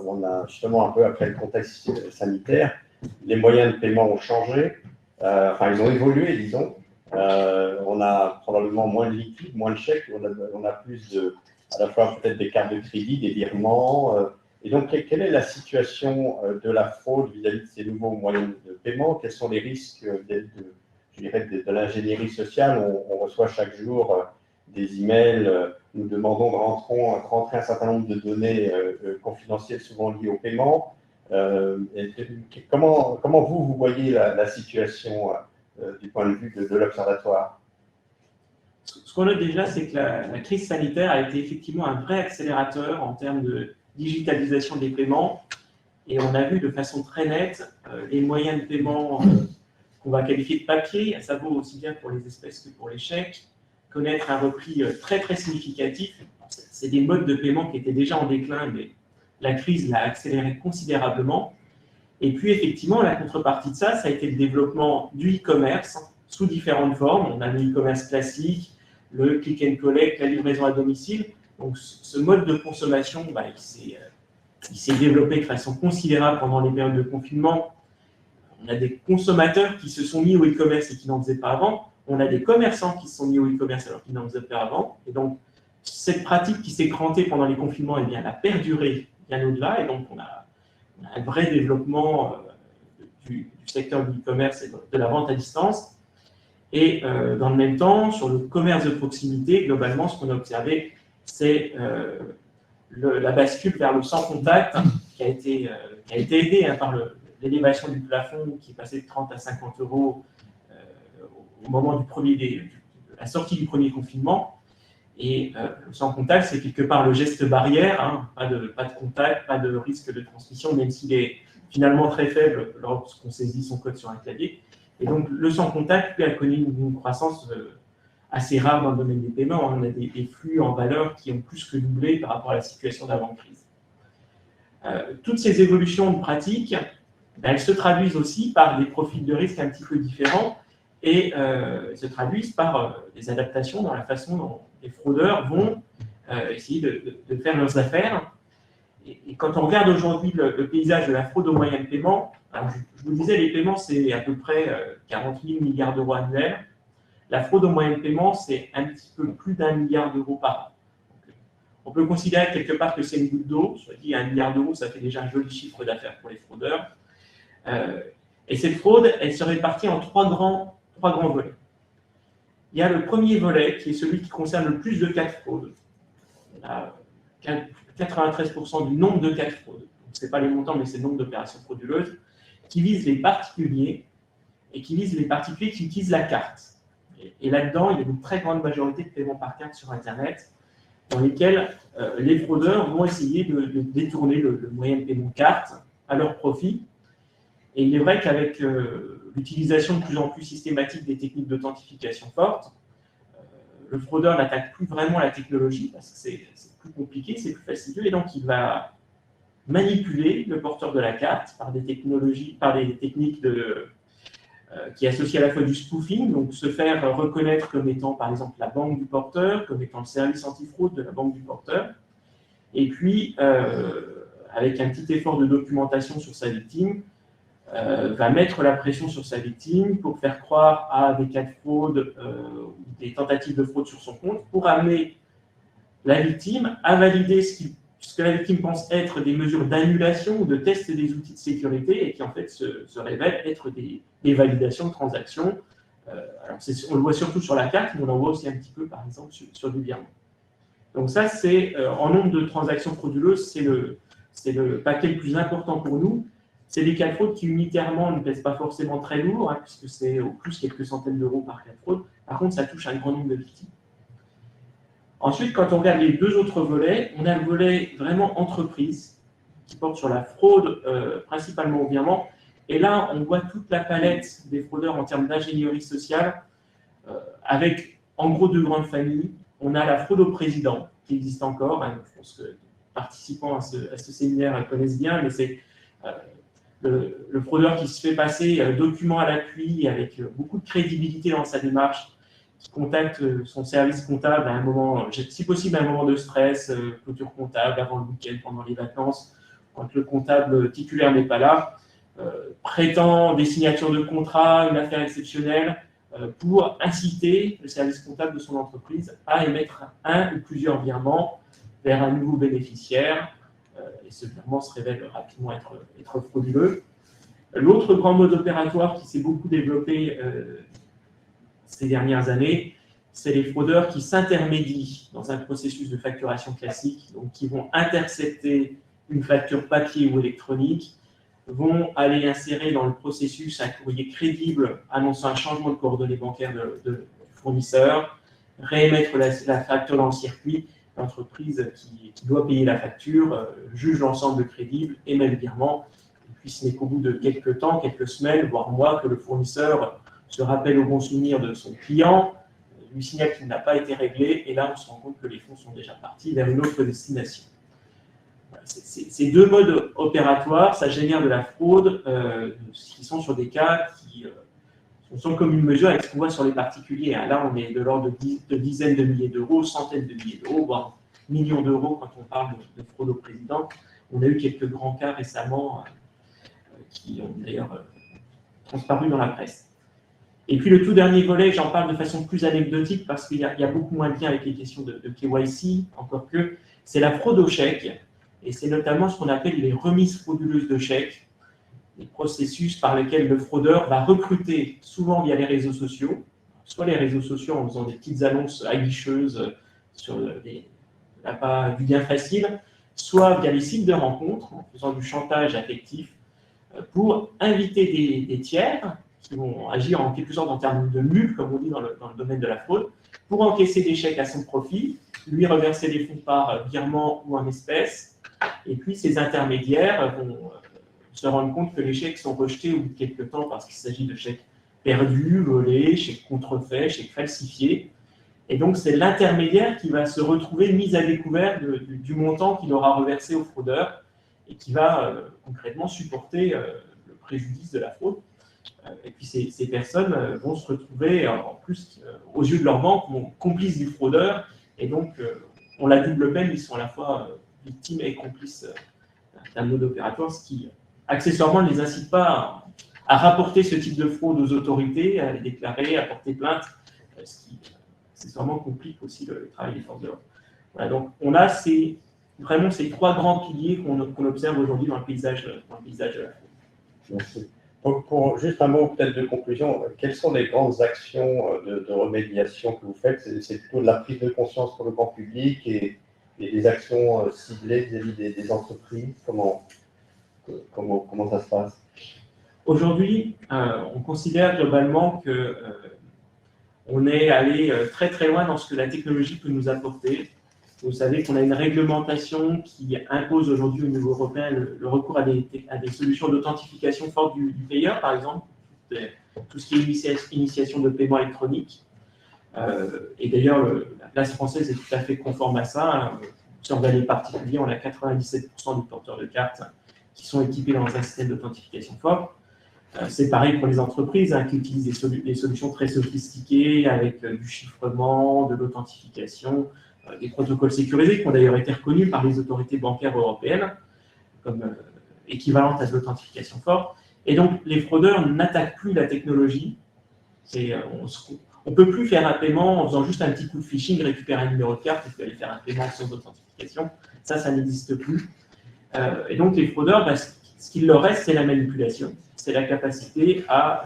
On a justement un peu après le contexte sanitaire, les moyens de paiement ont changé, ils ont évolué, disons. On a probablement moins de liquide, moins de chèques, on a plus à la fois peut-être des cartes de crédit, des virements. Et donc, quelle est la situation de la fraude vis-à-vis de ces nouveaux moyens de paiement? Quels sont les risques de l'ingénierie sociale? On reçoit chaque jour des emails, nous demandons de rentrer un certain nombre de données confidentielles souvent liées au paiement. Comment vous voyez la situation du point de vue de l'Observatoire? Ce qu'on note déjà, c'est que la crise sanitaire a été effectivement un vrai accélérateur en termes de digitalisation des paiements. Et on a vu de façon très nette les moyens de paiement qu'on va qualifier de papier, ça vaut aussi bien pour les espèces que pour les chèques, connaître un repli très très significatif. C'est des modes de paiement qui étaient déjà en déclin, mais la crise l'a accéléré considérablement. Et puis effectivement, la contrepartie de ça, ça a été le développement du e-commerce sous différentes formes. On a le e-commerce classique, le click and collect, la livraison à domicile. Donc ce mode de consommation, il s'est développé de façon considérable pendant les périodes de confinement. On a des consommateurs qui se sont mis au e-commerce et qui n'en faisaient pas avant. On a des commerçants qui se sont mis au e-commerce alors qu'ils n'en faisaient pas avant. Et donc, cette pratique qui s'est crantée pendant les confinements, eh bien, elle a perduré bien au-delà, et donc on a un vrai développement du secteur du e-commerce et de la vente à distance. Et dans le même temps, sur le commerce de proximité, globalement, ce qu'on a observé, c'est la bascule vers le sans contact qui a été aidée par l'élévation du plafond qui est passé de 30 à 50 euros au moment de la sortie du premier confinement. Et le sans contact, c'est quelque part le geste barrière, hein, pas de contact, pas de risque de transmission, même s'il est finalement très faible lorsqu'on saisit son code sur un clavier. Et donc, le sans contact, lui, a connu une croissance assez rare dans le domaine des paiements. On a des flux en valeur qui ont plus que doublé par rapport à la situation d'avant-crise. Toutes ces évolutions de pratiques, elles se traduisent aussi par des profils de risque un petit peu différents et se traduisent par des adaptations dans la façon dont les fraudeurs vont essayer de faire leurs affaires. Et quand on regarde aujourd'hui le paysage de la fraude aux moyens de paiement, alors je vous disais, les paiements, c'est à peu près 40 000 milliards d'euros annuels. La fraude aux moyens de paiement, c'est un petit peu plus d'1 milliard d'euros par an. Donc, on peut considérer quelque part que c'est une goutte d'eau. Soit dit, 1 milliard d'euros, ça fait déjà un joli chiffre d'affaires pour les fraudeurs. Et cette fraude, elle se répartit en trois grands volets. Il y a le premier volet, qui est celui qui concerne le plus de cas de fraude. On a 93% du nombre de cas de fraude. Ce n'est pas les montants, mais c'est le nombre d'opérations frauduleuses, qui visent les particuliers et qui visent les particuliers qui utilisent la carte. Et là-dedans, il y a une très grande majorité de paiements par carte sur Internet, dans lesquels les fraudeurs vont essayer de détourner le moyen de paiement carte à leur profit. Et il est vrai qu'avec l'utilisation de plus en plus systématique des techniques d'authentification fortes, le fraudeur n'attaque plus vraiment la technologie, parce que c'est plus compliqué, c'est plus fastidieux, et donc il va manipuler le porteur de la carte par des techniques qui associent à la fois du spoofing, donc se faire reconnaître comme étant par exemple la banque du porteur, comme étant le service antifraude de la banque du porteur, et puis avec un petit effort de documentation sur sa victime, va mettre la pression sur sa victime pour faire croire à des cas de fraude ou des tentatives de fraude sur son compte, pour amener la victime à valider ce que la victime pense être des mesures d'annulation ou de test des outils de sécurité et qui en fait se révèlent être des validations de transactions. Alors on le voit surtout sur la carte, mais on en voit aussi un petit peu par exemple sur du virement. Donc ça, c'est en nombre de transactions frauduleuses, c'est le paquet le plus important pour nous. C'est des cas de fraude qui unitairement ne pèsent pas forcément très lourd, hein, puisque c'est au plus quelques centaines d'euros par cas de fraude. Par contre, ça touche un grand nombre de victimes. Ensuite, quand on regarde les deux autres volets, on a le volet vraiment entreprise, qui porte sur la fraude, principalement au virement. Et là, on voit toute la palette des fraudeurs en termes d'ingénierie sociale, avec en gros deux grandes familles. On a la fraude au président, qui existe encore. Hein, je pense que les participants à ce séminaire connaissent bien, mais c'est le fraudeur qui se fait passer document à l'appui, avec beaucoup de crédibilité dans sa démarche, qui contacte son service comptable à un moment, si possible à un moment de stress, clôture comptable, avant le week-end, pendant les vacances, quand le comptable titulaire n'est pas là, prétend des signatures de contrat, une affaire exceptionnelle, pour inciter le service comptable de son entreprise à émettre un ou plusieurs virements vers un nouveau bénéficiaire, et ce virement se révèle rapidement être frauduleux. L'autre grand mode opératoire qui s'est beaucoup développé ces dernières années, c'est les fraudeurs qui s'intermédient dans un processus de facturation classique, donc qui vont intercepter une facture papier ou électronique, vont aller insérer dans le processus un courrier crédible annonçant un changement de coordonnées bancaires de fournisseur, réémettre la facture dans le circuit. L'entreprise qui doit payer la facture juge l'ensemble de crédible, émet le virement, et puis ce n'est qu'au bout de quelques temps, quelques semaines, voire mois, que le fournisseur se rappelle au bon souvenir de son client, lui signale qu'il n'a pas été réglé, et là on se rend compte que les fonds sont déjà partis vers une autre destination. Voilà, ces deux modes opératoires, ça génère de la fraude, qui sont sur des cas qui sont comme une mesure avec ce qu'on voit sur les particuliers. Là, on est de l'ordre de dizaines de milliers d'euros, centaines de milliers d'euros, voire millions d'euros quand on parle de fraude au président. On a eu quelques grands cas récemment qui ont d'ailleurs transparu dans la presse. Et puis le tout dernier volet, j'en parle de façon plus anecdotique parce qu'il y a beaucoup moins de lien avec les questions de KYC, encore que c'est la fraude aux chèques, et c'est notamment ce qu'on appelle les remises frauduleuses de chèques, les processus par lesquels le fraudeur va recruter, souvent via les réseaux sociaux, soit les réseaux sociaux en faisant des petites annonces aguicheuses sur l'appât du gain facile, soit via les sites de rencontres, en faisant du chantage affectif, pour inviter des tiers qui vont agir en quelque sorte en termes de mules, comme on dit dans le domaine de la fraude, pour encaisser des chèques à son profit, lui reverser les fonds par virement ou en espèces, et puis ces intermédiaires vont se rendre compte que les chèques sont rejetés au bout de quelques temps parce qu'il s'agit de chèques perdus, volés, chèques contrefaits, chèques falsifiés. Et donc, c'est l'intermédiaire qui va se retrouver mis à découvert du montant qu'il aura reversé au fraudeur et qui va concrètement supporter le préjudice de la fraude. Et puis, ces personnes vont se retrouver, en plus, aux yeux de leur banque, complices du fraudeur. Et donc, on la double peine, ils sont à la fois victimes et complices d'un mode opératoire, ce qui, accessoirement, ne les incite pas à rapporter ce type de fraude aux autorités, à les déclarer, à porter plainte, ce qui accessoirement complique aussi le travail des forces de l'ordre. Voilà, donc on a vraiment ces trois grands piliers qu'on observe aujourd'hui dans le paysage de la fraude. Merci. Donc, pour juste un mot peut-être de conclusion, quelles sont les grandes actions de remédiation que vous faites? C'est plutôt de la prise de conscience pour le grand public et des actions ciblées vis-à-vis des entreprises. Comment ça se passe? Aujourd'hui, on considère globalement que on est allé très très loin dans ce que la technologie peut nous apporter. Vous savez qu'on a une réglementation qui impose aujourd'hui au niveau européen le recours à des solutions d'authentification forte du payeur, par exemple, tout ce qui est initiation de paiement électronique. Et d'ailleurs, la place française est tout à fait conforme à ça. Si on regarde les particuliers, on a 97% des porteurs de cartes qui sont équipés dans un système d'authentification forte. C'est pareil pour les entreprises qui utilisent des solutions très sophistiquées avec du chiffrement, de l'authentification, des protocoles sécurisés qui ont d'ailleurs été reconnus par les autorités bancaires européennes comme équivalentes à de l'authentification forte. Et donc, les fraudeurs n'attaquent plus la technologie. On ne peut plus faire un paiement en faisant juste un petit coup de phishing, récupérer un numéro de carte et puis aller faire un paiement sans authentification. Ça n'existe plus. Et donc, les fraudeurs, ce qu'il leur reste, c'est la manipulation. C'est la capacité à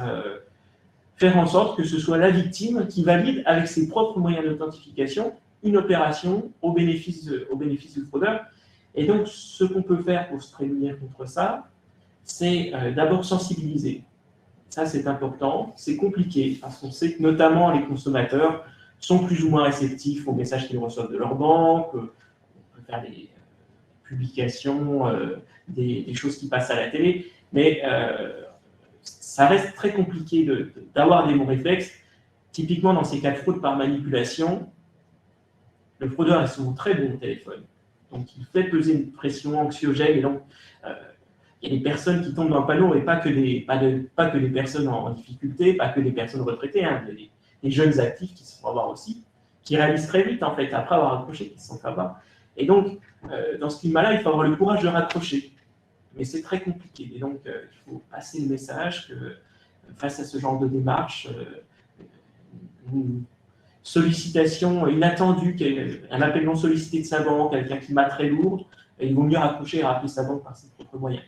faire en sorte que ce soit la victime qui valide avec ses propres moyens d'authentification une opération au bénéfice du fraudeur. Et donc, ce qu'on peut faire pour se prémunir contre ça, c'est d'abord sensibiliser. Ça, c'est important. C'est compliqué parce qu'on sait que notamment les consommateurs sont plus ou moins réceptifs aux messages qu'ils reçoivent de leur banque. On peut faire des publications, des choses qui passent à la télé, mais ça reste très compliqué d'avoir des bons réflexes. Typiquement, dans ces cas de fraude par manipulation, le fraudeur est souvent très bon au téléphone. Donc, il fait peser une pression anxiogène. Et donc, il y a des personnes qui tombent dans le panneau, et pas que des personnes en difficulté, pas que des personnes retraitées. Hein. Il y a des jeunes actifs qui se font avoir aussi, qui réalisent très vite, en fait, après avoir accroché, qu'ils se sont fait avoir. Et donc, dans ce climat-là, il faut avoir le courage de raccrocher. Mais c'est très compliqué. Et donc, il faut passer le message que face à ce genre de démarche, une sollicitation inattendue, un appel non sollicité de sa banque, quelqu'un qui m'a très lourd, il vaut mieux raccrocher et rappeler sa banque par ses propres moyens.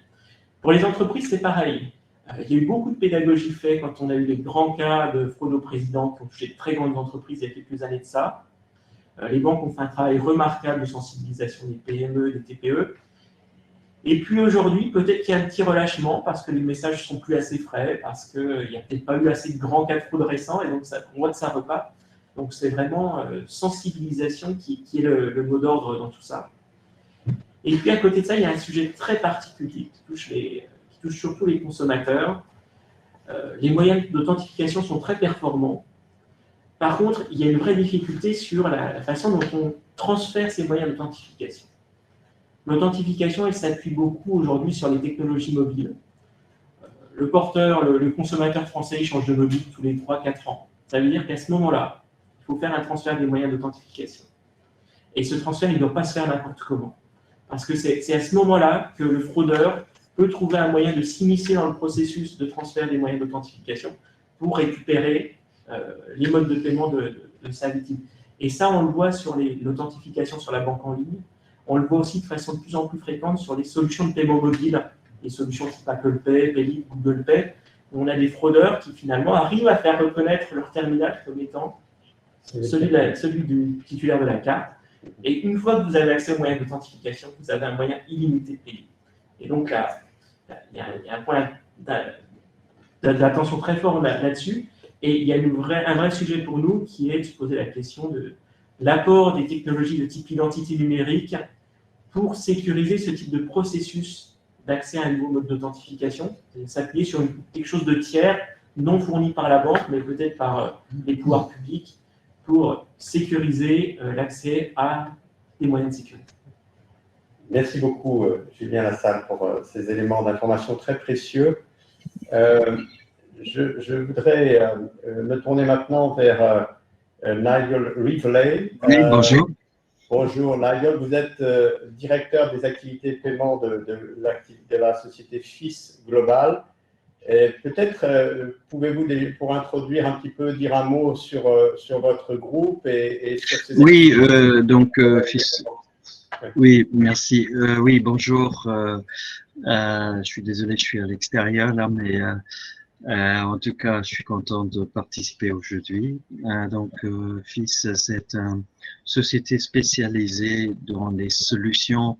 Pour les entreprises, c'est pareil. Il y a eu beaucoup de pédagogie faite quand on a eu les grands cas de fraude au président qui ont touché de très grandes entreprises il y a quelques années de ça. Les banques ont fait un travail remarquable de sensibilisation des PME, des TPE. Et puis aujourd'hui, peut-être qu'il y a un petit relâchement parce que les messages ne sont plus assez frais, parce qu'il n'y a peut-être pas eu assez de grands cas de fraude récents, et donc on voit que ça repart. Donc c'est vraiment sensibilisation qui est le mot d'ordre dans tout ça. Et puis à côté de ça, il y a un sujet très particulier qui touche surtout les consommateurs. Les moyens d'authentification sont très performants. Par contre, il y a une vraie difficulté sur la façon dont on transfère ces moyens d'authentification. L'authentification, elle s'appuie beaucoup aujourd'hui sur les technologies mobiles. Le porteur, le consommateur français, il change de mobile tous les 3-4 ans. Ça veut dire qu'à ce moment-là, il faut faire un transfert des moyens d'authentification. Et ce transfert, il ne doit pas se faire n'importe comment. Parce que c'est à ce moment-là que le fraudeur peut trouver un moyen de s'immiscer dans le processus de transfert des moyens d'authentification pour récupérer les modes de paiement de sa victime. Et ça, on le voit sur l'authentification sur la banque en ligne. On le voit aussi de façon de plus en plus fréquente sur les solutions de paiement mobile, les solutions type Apple Pay, Payly, Google Pay, où on a des fraudeurs qui finalement arrivent à faire reconnaître leur terminal comme étant celui du titulaire de la carte. Et une fois que vous avez accès aux moyens d'authentification, vous avez un moyen illimité de payer. Et donc là, il y a un point d'attention très fort là-dessus. Et il y a un vrai sujet pour nous qui est de se poser la question de l'apport des technologies de type identité numérique pour sécuriser ce type de processus d'accès à un nouveau mode d'authentification, s'appuyer sur quelque chose de tiers, non fourni par la banque, mais peut-être par les pouvoirs publics, pour sécuriser l'accès à des moyens de sécurité. Merci beaucoup, Julien Lassalle, pour ces éléments d'information très précieux. Je voudrais me tourner maintenant vers Nigel Rivley. Oui, bonjour. Bonjour Nigel, vous êtes directeur des activités de paiement de la société FIS Global. Peut-être pouvez-vous, pour introduire un petit peu, dire un mot sur votre groupe et sur ces Oui, FIS. Oui, merci. Oui, bonjour. Je suis désolé, je suis à l'extérieur là, mais en tout cas, je suis content de participer aujourd'hui. FIS, c'est une société spécialisée dans les solutions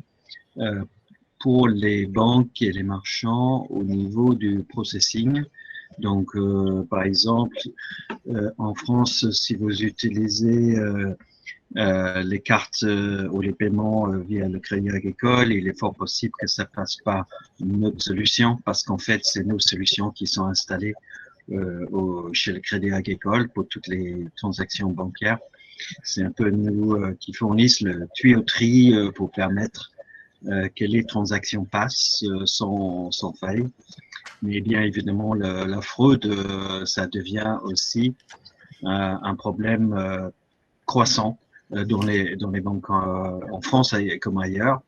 pour les banques et les marchands au niveau du processing. Donc, par exemple, en France, si vous utilisez les cartes ou les paiements via le Crédit Agricole, il est fort possible que ça passe pas notre solution parce qu'en fait, c'est nos solutions qui sont installées chez le Crédit Agricole pour toutes les transactions bancaires. C'est un peu nous qui fournissent le tuyauterie pour permettre que les transactions passent sans faille. Mais bien évidemment, la fraude, ça devient aussi un problème croissant dans les banques en France comme ailleurs.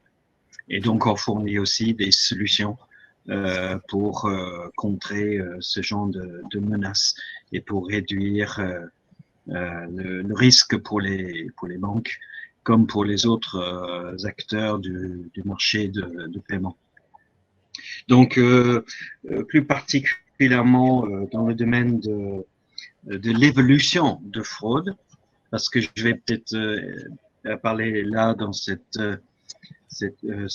Et donc, on fournit aussi des solutions pour contrer ce genre de menaces et pour réduire le risque pour les banques comme pour les autres acteurs du marché de paiement. Donc, plus particulièrement dans le domaine de l'évolution de fraude, parce que je vais peut-être parler là dans ce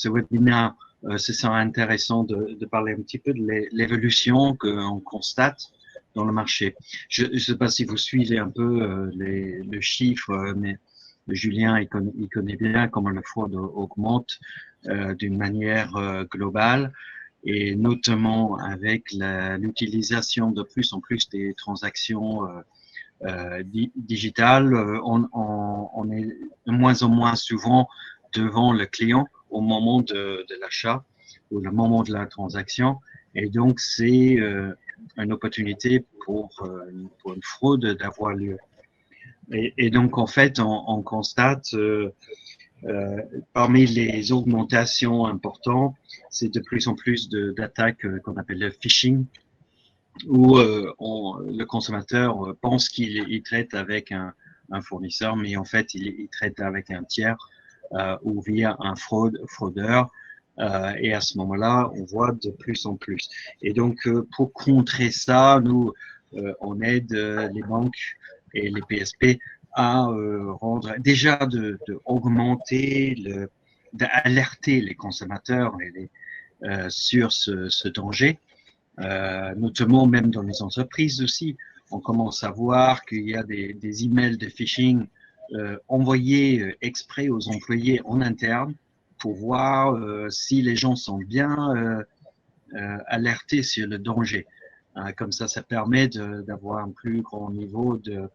webinaire, ce sera intéressant de parler un petit peu de l'évolution qu'on constate dans le marché. Je ne sais pas si vous suivez un peu le chiffre, mais Julien, il connaît bien comment la fraude augmente d'une manière globale et notamment avec l'utilisation de plus en plus des transactions digitales. On est de moins en moins souvent devant le client au moment de l'achat ou le moment de la transaction. Et donc, c'est une opportunité pour une fraude d'avoir lieu. Et donc, en fait, on constate parmi les augmentations importantes, c'est de plus en plus d'attaques qu'on appelle le phishing, où le consommateur pense qu'il traite avec un fournisseur, mais en fait, il traite avec un tiers ou via un fraudeur. Et à ce moment-là, on voit de plus en plus. Et donc, pour contrer ça, nous, on aide les banques et les PSP à déjà augmenter, d'alerter les consommateurs sur ce danger, notamment même dans les entreprises aussi. On commence à voir qu'il y a des emails de phishing envoyés exprès aux employés en interne pour voir si les gens sont bien alertés sur le danger. Comme ça permet d'avoir un plus grand niveau de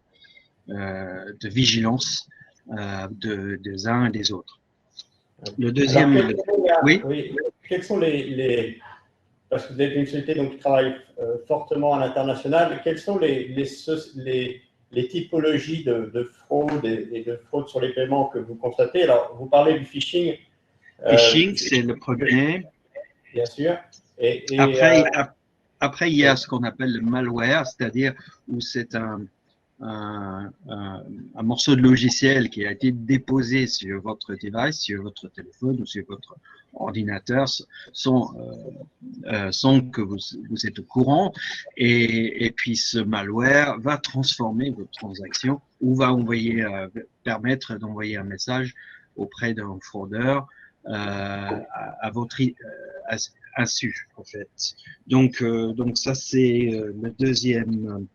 vigilance des uns et des autres. Le deuxième… Oui. Quels sont parce que vous êtes une société qui travaille fortement à l'international, quelles sont les typologies de fraude et de fraude sur les paiements que vous constatez? Alors, vous parlez du phishing. Phishing, c'est le premier. Bien sûr. après, il y a ce qu'on appelle le malware, c'est-à-dire où c'est un morceau de logiciel qui a été déposé sur votre device, sur votre téléphone ou sur votre ordinateur sans que vous êtes au courant. Et puis, ce malware va transformer votre transaction ou va permettre d'envoyer un message auprès d'un fraudeur à votre insu, en fait. Donc ça, c'est le deuxième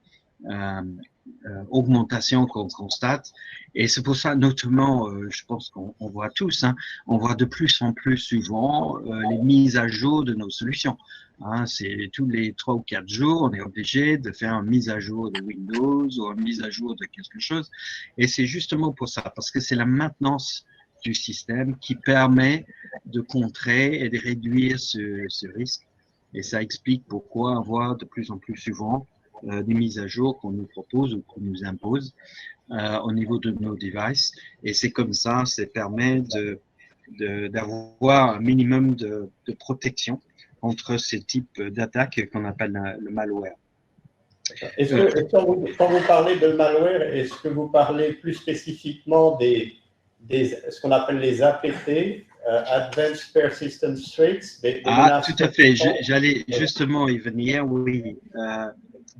augmentation qu'on constate. Et c'est pour ça, notamment, je pense qu'on voit tous, hein, on voit de plus en plus souvent les mises à jour de nos solutions. Hein, c'est tous les 3 ou 4 jours, on est obligé de faire une mise à jour de Windows ou une mise à jour de quelque chose. Et c'est justement pour ça, parce que c'est la maintenance du système qui permet de contrer et de réduire ce risque. Et ça explique pourquoi on voit de plus en plus souvent des mises à jour qu'on nous propose ou qu'on nous impose au niveau de nos devices. Et c'est comme ça, ça permet d'avoir un minimum de protection contre ce type d'attaque qu'on appelle le malware. Quand vous parlez de malware, est-ce que vous parlez plus spécifiquement ce qu'on appelle les APT, Advanced Persistent Threats, tout à fait. J'allais justement y venir, oui.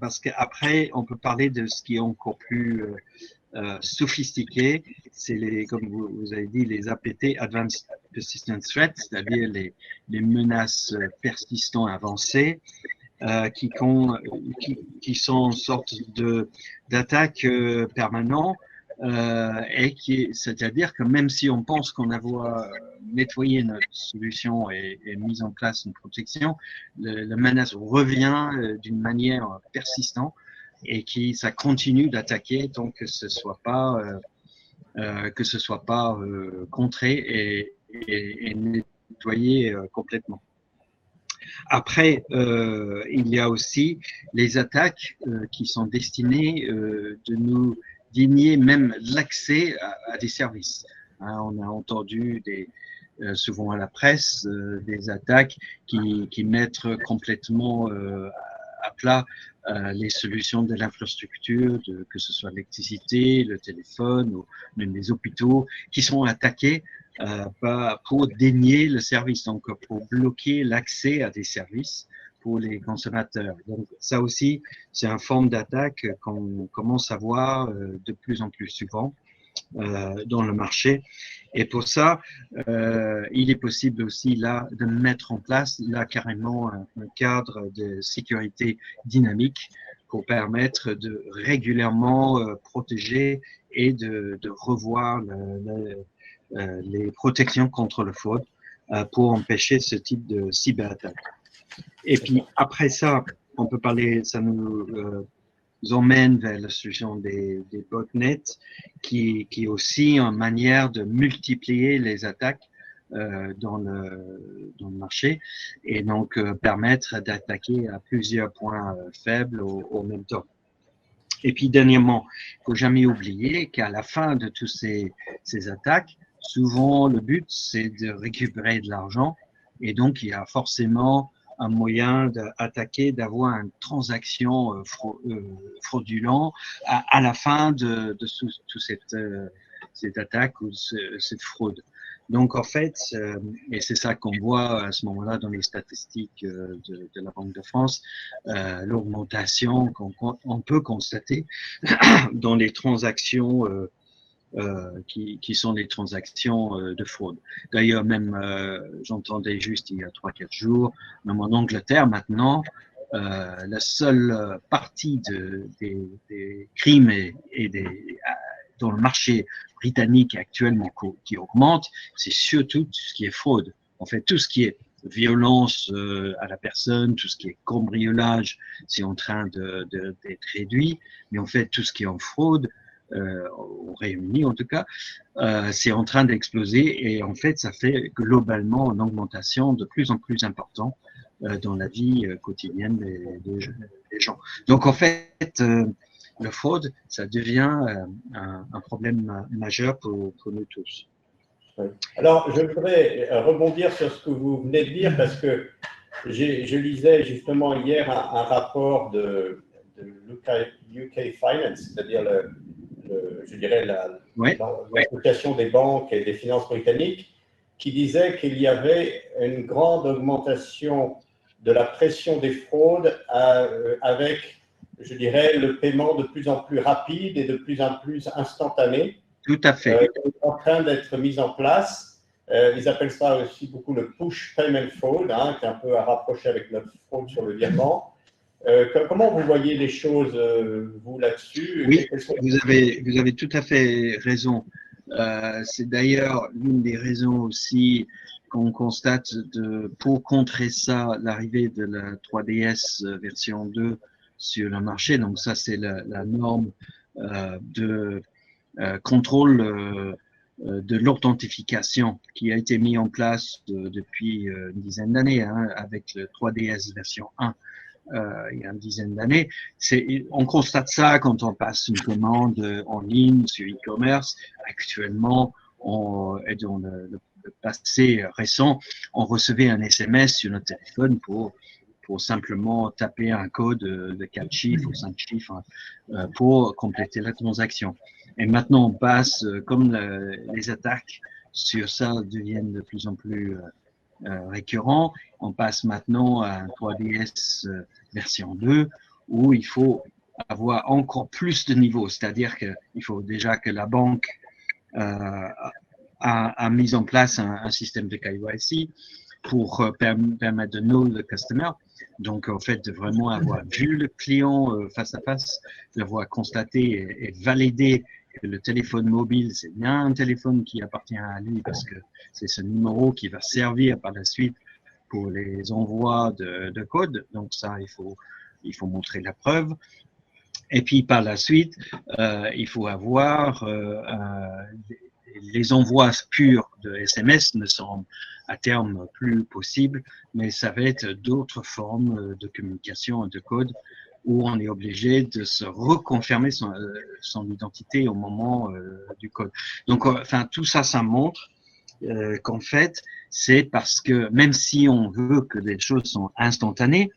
Parce qu'après, on peut parler de ce qui est encore plus sophistiqué. C'est comme vous avez dit, les APT, Advanced Persistent Threats, c'est-à-dire les menaces persistantes avancées, qui sont une sorte d'attaque permanente. C'est-à-dire que même si on pense qu'on a nettoyé notre solution et mis en place une protection, la menace revient d'une manière persistante et ça continue d'attaquer tant que ce soit pas contré et nettoyé complètement. Après, il y a aussi les attaques qui sont destinées de nous dénier même l'accès à des services. Hein, on a entendu souvent à la presse des attaques qui mettent complètement à plat les solutions de l'infrastructure, que ce soit l'électricité, le téléphone ou même les hôpitaux, qui sont attaqués pour dénier le service, donc pour bloquer l'accès à des services pour les consommateurs. Donc ça aussi, c'est une forme d'attaque qu'on commence à voir de plus en plus souvent dans le marché. Et pour ça, il est possible aussi là de mettre en place là carrément un cadre de sécurité dynamique pour permettre de régulièrement protéger et de revoir les protections contre le fraude pour empêcher ce type de cyberattaque. Et puis après ça, on peut parler, ça nous emmène vers la solution des botnets, qui est aussi une manière de multiplier les attaques dans le marché et donc permettre d'attaquer à plusieurs points faibles au même temps. Et puis dernièrement, il ne faut jamais oublier qu'à la fin de toutes ces attaques, souvent le but c'est de récupérer de l'argent et donc il y a forcément un moyen d'attaquer, d'avoir une transaction fraudulente à la fin de toute cette attaque ou cette fraude. Donc, en fait, et c'est ça qu'on voit à ce moment-là dans les statistiques de la Banque de France, l'augmentation qu'on peut constater dans les transactions qui sont des transactions de fraude. D'ailleurs, même, j'entendais juste il y a 3-4 jours, même en Angleterre maintenant, la seule partie des crimes dans le marché britannique actuellement qui augmente, c'est surtout tout ce qui est fraude. En fait, tout ce qui est violence à la personne, tout ce qui est cambriolage, c'est en train d'être réduit. Mais en fait, tout ce qui est en fraude, au Royaume-Uni en tout cas, c'est en train d'exploser et en fait ça fait globalement une augmentation de plus en plus importante dans la vie quotidienne des gens. Donc en fait, la fraude, ça devient un problème majeur pour nous tous. Alors je voudrais rebondir sur ce que vous venez de dire parce que Je lisais justement hier un rapport de UK Finance, c'est-à-dire je dirais l'association des banques et des finances britanniques, qui disait qu'il y avait une grande augmentation de la pression des fraudes avec, je dirais, le paiement de plus en plus rapide et de plus en plus instantané. Tout à fait. En train d'être mis en place. Ils appellent ça aussi beaucoup le push payment fraud, qui est un peu à rapprocher avec notre fraude sur le virement. Comment vous voyez les choses, vous, là-dessus? Oui, vous avez tout à fait raison. C'est d'ailleurs l'une des raisons aussi qu'on constate pour contrer ça, l'arrivée de la 3DS version 2 sur le marché. Donc ça, c'est la norme de contrôle de l'authentification qui a été mis en place depuis une dizaine d'années avec le 3DS version 1. Il y a une dizaine d'années. On constate ça quand on passe une commande en ligne sur e-commerce. Actuellement, et dans le passé récent, on recevait un SMS sur notre téléphone pour simplement taper un code de 4 chiffres ou 5 chiffres pour compléter la transaction. Et maintenant, on passe, comme les attaques sur ça deviennent de plus en plus récurrents, on passe maintenant à un 3DS version 2 où il faut avoir encore plus de niveaux, c'est-à-dire qu'il faut déjà que la banque a mis en place un système de KYC pour permettre de know the customer. Donc, en fait, de vraiment avoir vu le client face à face, d'avoir constaté et validé que le téléphone mobile, c'est bien un téléphone qui appartient à lui parce que c'est ce numéro qui va servir par la suite pour les envois de code. Donc, ça, il faut montrer la preuve. Et puis, par la suite, il faut avoir les envois purs de SMS ne sont à terme plus possibles, mais ça va être d'autres formes de communication et de code où on est obligé de se reconfirmer son identité au moment du code. Donc, enfin, tout ça, ça montre qu'en fait, c'est parce que même si on veut que les choses sont instantanées,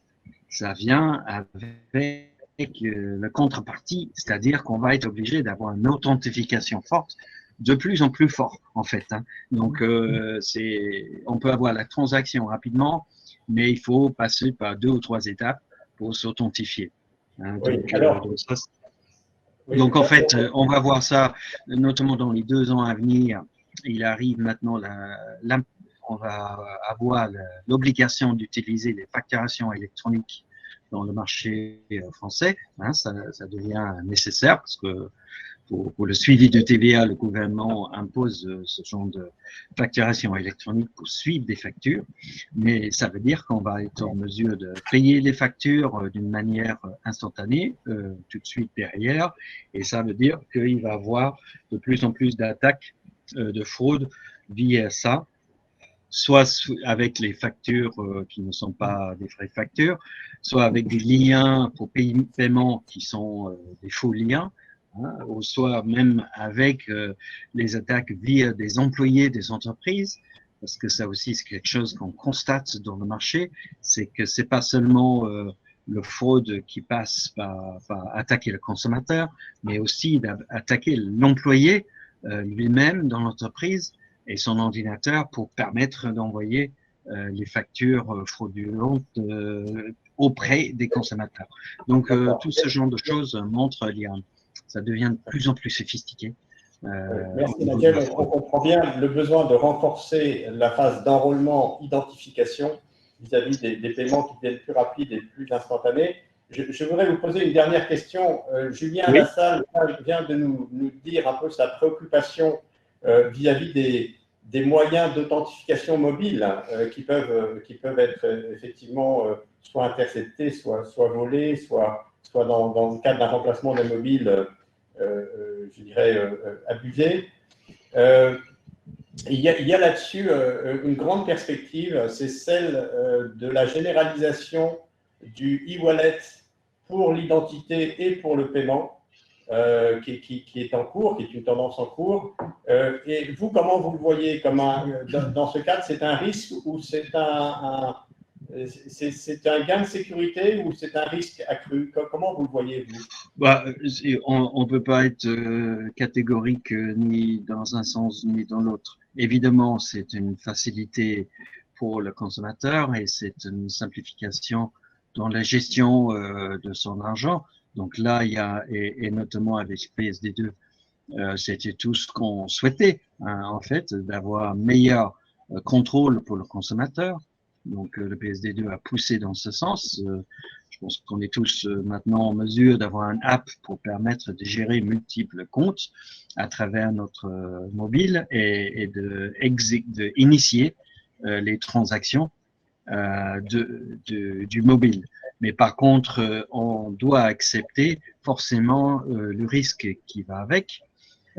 ça vient avec la contrepartie, c'est-à-dire qu'on va être obligé d'avoir une authentification forte, de plus en plus fort, en fait. Donc, on peut avoir la transaction rapidement, mais il faut passer par 2 ou 3 étapes pour s'authentifier. Donc, en fait, on va voir ça, notamment dans les 2 ans à venir. Il arrive maintenant, on va avoir l'obligation d'utiliser les facturations électroniques dans le marché français. Ça devient nécessaire parce que pour le suivi de TVA, le gouvernement impose ce genre de facturation électronique pour suivre des factures, mais ça veut dire qu'on va être en mesure de payer les factures d'une manière instantanée, tout de suite derrière, et ça veut dire qu'il va y avoir de plus en plus d'attaques de fraude via ça, soit avec les factures qui ne sont pas des vraies factures, soit avec des liens pour paiement qui sont des faux liens, ou soit même avec les attaques via des employés des entreprises, parce que ça aussi c'est quelque chose qu'on constate dans le marché, c'est que c'est pas seulement le fraude qui passe par attaquer le consommateur, mais aussi d'attaquer l'employé lui-même dans l'entreprise et son ordinateur pour permettre d'envoyer les factures fraudulentes auprès des consommateurs. Donc tout ce genre de choses montre ça devient de plus en plus sophistiqué. Merci Nigel. On comprend bien le besoin de renforcer la phase d'enrôlement, identification vis-à-vis des paiements qui deviennent plus rapides et plus instantanés. Je voudrais vous poser une dernière question. Julien Lassalle vient de nous dire un peu sa préoccupation vis-à-vis des moyens d'authentification mobile qui peuvent être effectivement soit interceptés, soit volés, soit dans le cadre d'un remplacement d'un mobile, je dirais, abusé. Il y a là-dessus une grande perspective, c'est celle de la généralisation du e-wallet pour l'identité et pour le paiement, qui est en cours, qui est une tendance en cours. Et vous, comment vous le voyez dans ce cadre, c'est un risque ou c'est c'est un gain de sécurité ou c'est un risque accru? Comment vous le voyez, vous? Bah, on ne peut pas être catégorique ni dans un sens ni dans l'autre. Évidemment, c'est une facilité pour le consommateur et c'est une simplification dans la gestion de son argent. Donc là, il y a, et notamment avec PSD2, c'était tout ce qu'on souhaitait, hein, en fait, d'avoir un meilleur contrôle pour le consommateur. Donc le PSD2 a poussé dans ce sens. Je pense qu'on est tous maintenant en mesure d'avoir une app pour permettre de gérer multiples comptes à travers notre mobile et de initier les transactions du mobile. Mais par contre, on doit accepter forcément le risque qui va avec.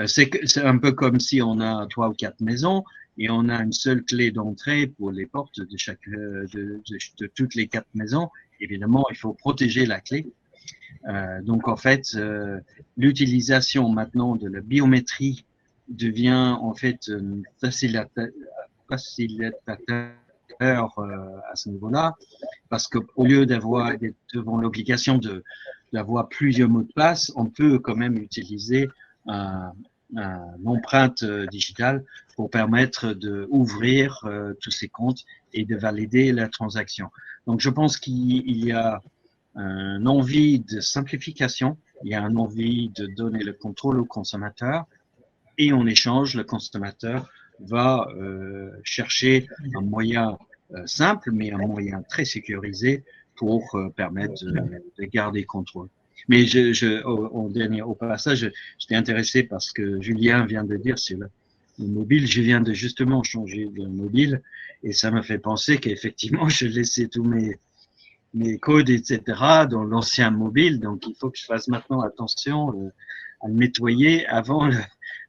C'est un peu comme si on a 3 ou 4 maisons et on a une seule clé d'entrée pour les portes de toutes les 4 maisons. Évidemment, il faut protéger la clé. Donc, en fait, l'utilisation maintenant de la biométrie devient en fait un facilitateur à ce niveau-là, parce qu'au lieu d'être devant l'obligation d'avoir plusieurs mots de passe, on peut quand même utiliser une empreinte digitale pour permettre d'ouvrir tous ces comptes et de valider la transaction. Donc, je pense qu'il y a une envie de simplification, il y a une envie de donner le contrôle au consommateur et en échange, le consommateur va chercher un moyen simple, mais un moyen très sécurisé pour permettre de garder contrôle. Mais au passage, j'étais intéressé parce que Julien vient de dire sur le mobile, je viens de justement changer de mobile et ça me fait penser qu'effectivement, je laissais tous mes codes, etc. dans l'ancien mobile, donc il faut que je fasse maintenant attention à le nettoyer avant de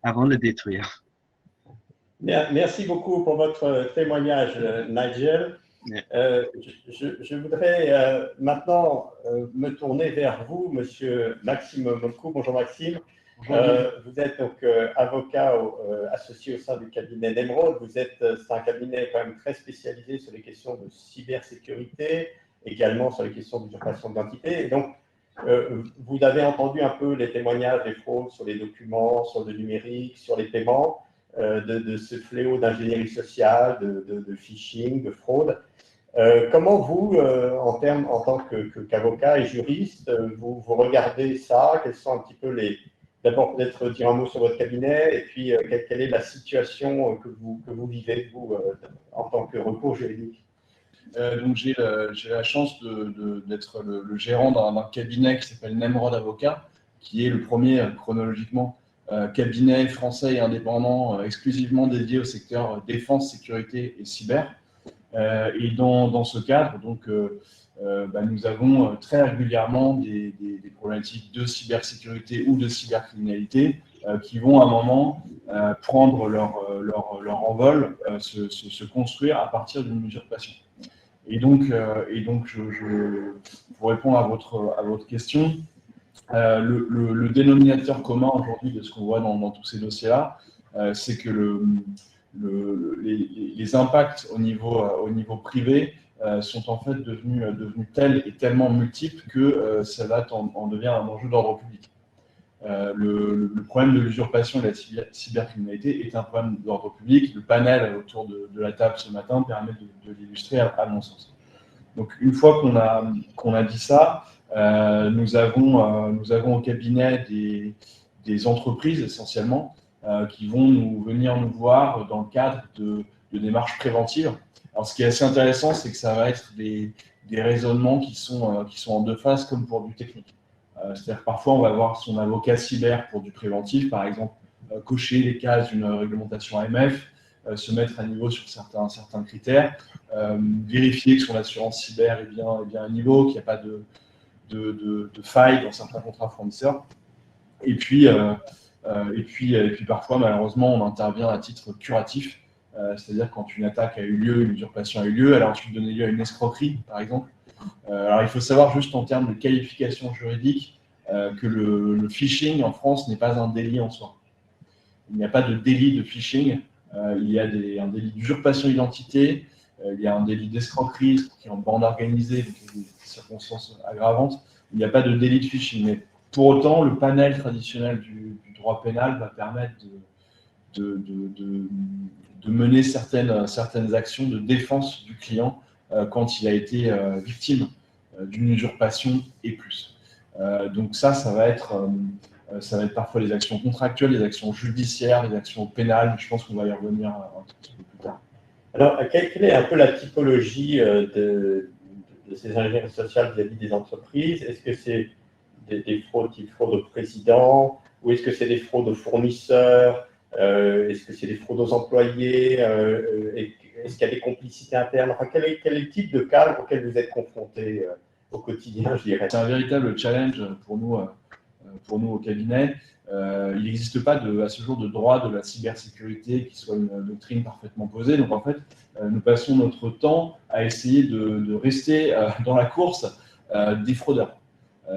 le détruire. Merci beaucoup pour votre témoignage, Nigel. Je voudrais maintenant me tourner vers vous, Monsieur Maxime Moncou. Bonjour Maxime. Vous êtes donc avocat associé au sein du cabinet Nemrod. C'est un cabinet quand même très spécialisé sur les questions de cybersécurité, également sur les questions d'usurpation d'identité. Et donc, vous avez entendu un peu les témoignages des fraudes sur les documents, sur le numérique, sur les paiements, de ce fléau d'ingénierie sociale, de phishing, de fraude. Comment vous, en tant qu'avocat et juriste, vous regardez ça? Quels sont un petit peu d'abord peut-être dire un mot sur votre cabinet et puis quelle est la situation que vous vivez, vous, en tant que recours juridique? Donc j'ai la chance d'être le gérant d'un cabinet qui s'appelle Nemrod Avocat, qui est le premier chronologiquement cabinet français et indépendant exclusivement dédié au secteur défense, sécurité et cyber. Et dans ce cadre, donc, nous avons très régulièrement des problématiques de cybersécurité ou de cybercriminalité qui vont à un moment prendre leur envol, se construire à partir d'une usurpation. Et donc, pour répondre à votre question, le dénominateur commun aujourd'hui de ce qu'on voit dans tous ces dossiers-là, c'est que les impacts au niveau privé sont en fait devenus tels et tellement multiples que ça en devient un enjeu d'ordre public. Le problème de l'usurpation et de la cybercriminalité est un problème d'ordre public. Le panel autour de la table ce matin permet de l'illustrer à mon sens. Donc une fois qu'on a dit ça, nous avons au cabinet des entreprises essentiellement qui vont venir nous voir dans le cadre de démarches préventives. Alors ce qui est assez intéressant, c'est que ça va être des raisonnements qui sont en deux phases comme pour du technique. C'est-à-dire que parfois on va avoir son avocat cyber pour du préventif, par exemple cocher les cases d'une réglementation AMF, se mettre à niveau sur certains critères, vérifier que son assurance cyber est bien à niveau, qu'il n'y a pas de faille dans certains contrats fournisseurs. Et puis parfois, malheureusement, on intervient à titre curatif, c'est-à-dire quand une attaque a eu lieu, une usurpation a eu lieu, elle a ensuite donné lieu à une escroquerie, par exemple. Alors, il faut savoir juste en termes de qualification juridique que le phishing en France n'est pas un délit en soi. Il n'y a pas de délit de phishing. Il y a un délit d'usurpation d'identité, il y a un délit d'escroquerie qui est en bande organisée, donc il y a des circonstances aggravantes. Il n'y a pas de délit de phishing. Mais pour autant, le panel traditionnel du droit pénal va permettre de mener certaines actions de défense du client quand il a été victime d'une usurpation et plus. Donc ça va être parfois les actions contractuelles, les actions judiciaires, les actions pénales. Je pense qu'on va y revenir un petit peu plus tard. Alors, quelle est un peu la typologie de ces ingénieries sociales vis-à-vis des entreprises? Est-ce que c'est des fraudes type fraude au président, ou est-ce que c'est des fraudes aux fournisseurs, est-ce que c'est des fraudes aux employés, est-ce qu'il y a des complicités internes? Enfin, quel est le type de cas auquel vous êtes confrontés au quotidien, je dirais? C'est un véritable challenge pour nous au cabinet. Il n'existe pas à ce jour de droit de la cybersécurité qui soit une doctrine parfaitement posée. Donc en fait, nous passons notre temps à essayer de rester dans la course des fraudeurs.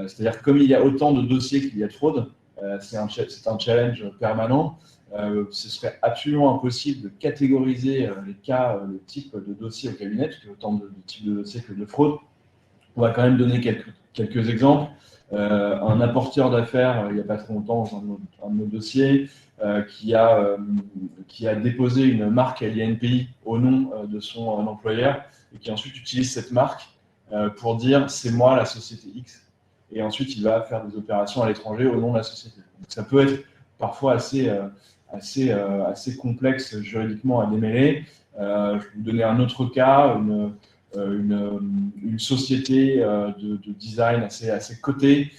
C'est-à-dire que comme il y a autant de dossiers qu'il y a de fraude, c'est un challenge permanent. Ce serait absolument impossible de catégoriser les cas, le type de dossier au cabinet, parce qu'il y a autant de types de dossiers que de fraude. On va quand même donner quelques exemples. Un apporteur d'affaires, il n'y a pas très longtemps, dans un de nos dossiers, qui a déposé une marque LINPI au nom de son employeur et qui ensuite utilise cette marque pour dire « c'est moi la société X ». Et ensuite, il va faire des opérations à l'étranger au nom de la société. Donc, ça peut être parfois assez complexe juridiquement à démêler. Je vais vous donner un autre cas, une société de design assez cotée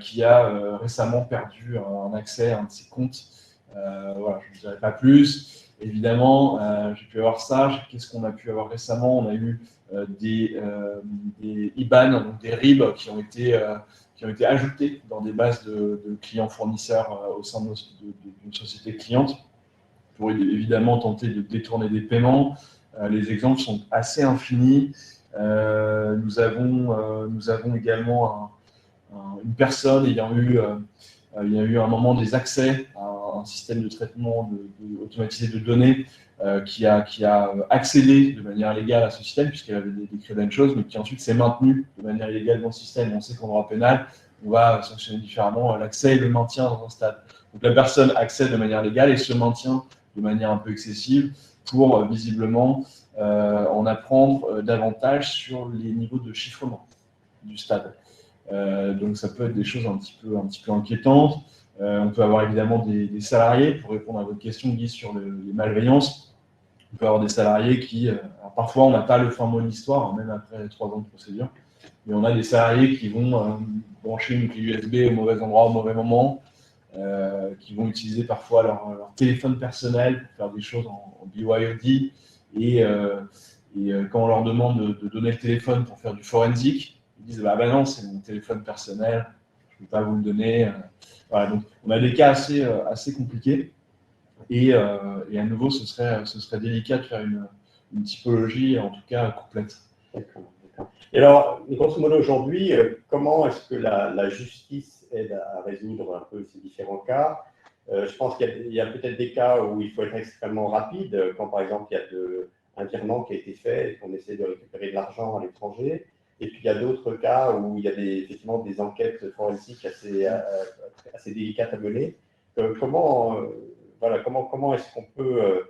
qui a récemment perdu un accès à un de ses comptes. Voilà, je ne dirai pas plus. Évidemment, j'ai pu avoir ça. Qu'est-ce qu'on a pu avoir récemment? On a eu des IBAN, donc des RIB qui ont été ajoutés dans des bases de clients fournisseurs au sein d'une société cliente pour évidemment tenter de détourner des paiements. Les exemples sont assez infinis. Nous avons également une personne ayant eu il y a eu un moment des accès à un système de traitement automatisé de données qui a accédé de manière légale à ce système puisqu'elle avait des credentials, mais qui ensuite s'est maintenue de manière illégale dans le système. On sait qu'en droit pénal, on va sanctionner différemment l'accès et le maintien dans un stade. Donc la personne accède de manière légale et se maintient de manière un peu excessive pour visiblement en apprendre davantage sur les niveaux de chiffrement du stade. Donc ça peut être des choses un petit peu inquiétantes. On peut avoir évidemment des salariés, pour répondre à votre question, Guy, sur les malveillances. On peut avoir des salariés qui, alors parfois on n'a pas le fin mot de l'histoire, hein, même après 3 ans de procédure, mais on a des salariés qui vont brancher une clé USB au mauvais endroit, au mauvais moment, qui vont utiliser parfois leur téléphone personnel pour faire des choses en BYOD, et quand on leur demande de donner le téléphone pour faire du forensique, ils disent bah non, c'est mon téléphone personnel, je ne peux pas vous le donner. Voilà, donc on a des cas assez compliqués, et à nouveau, ce serait délicat de faire une typologie, en tout cas complète. D'accord. Et alors, grosso modo, aujourd'hui, comment est-ce que la justice aide à résoudre un peu ces différents cas? Je pense qu'il y a peut-être des cas où il faut être extrêmement rapide, quand par exemple il y a un virement qui a été fait et qu'on essaie de récupérer de l'argent à l'étranger. Et puis il y a d'autres cas où il y a effectivement des enquêtes forensiques assez délicates à mener. Comment est-ce qu'on peut,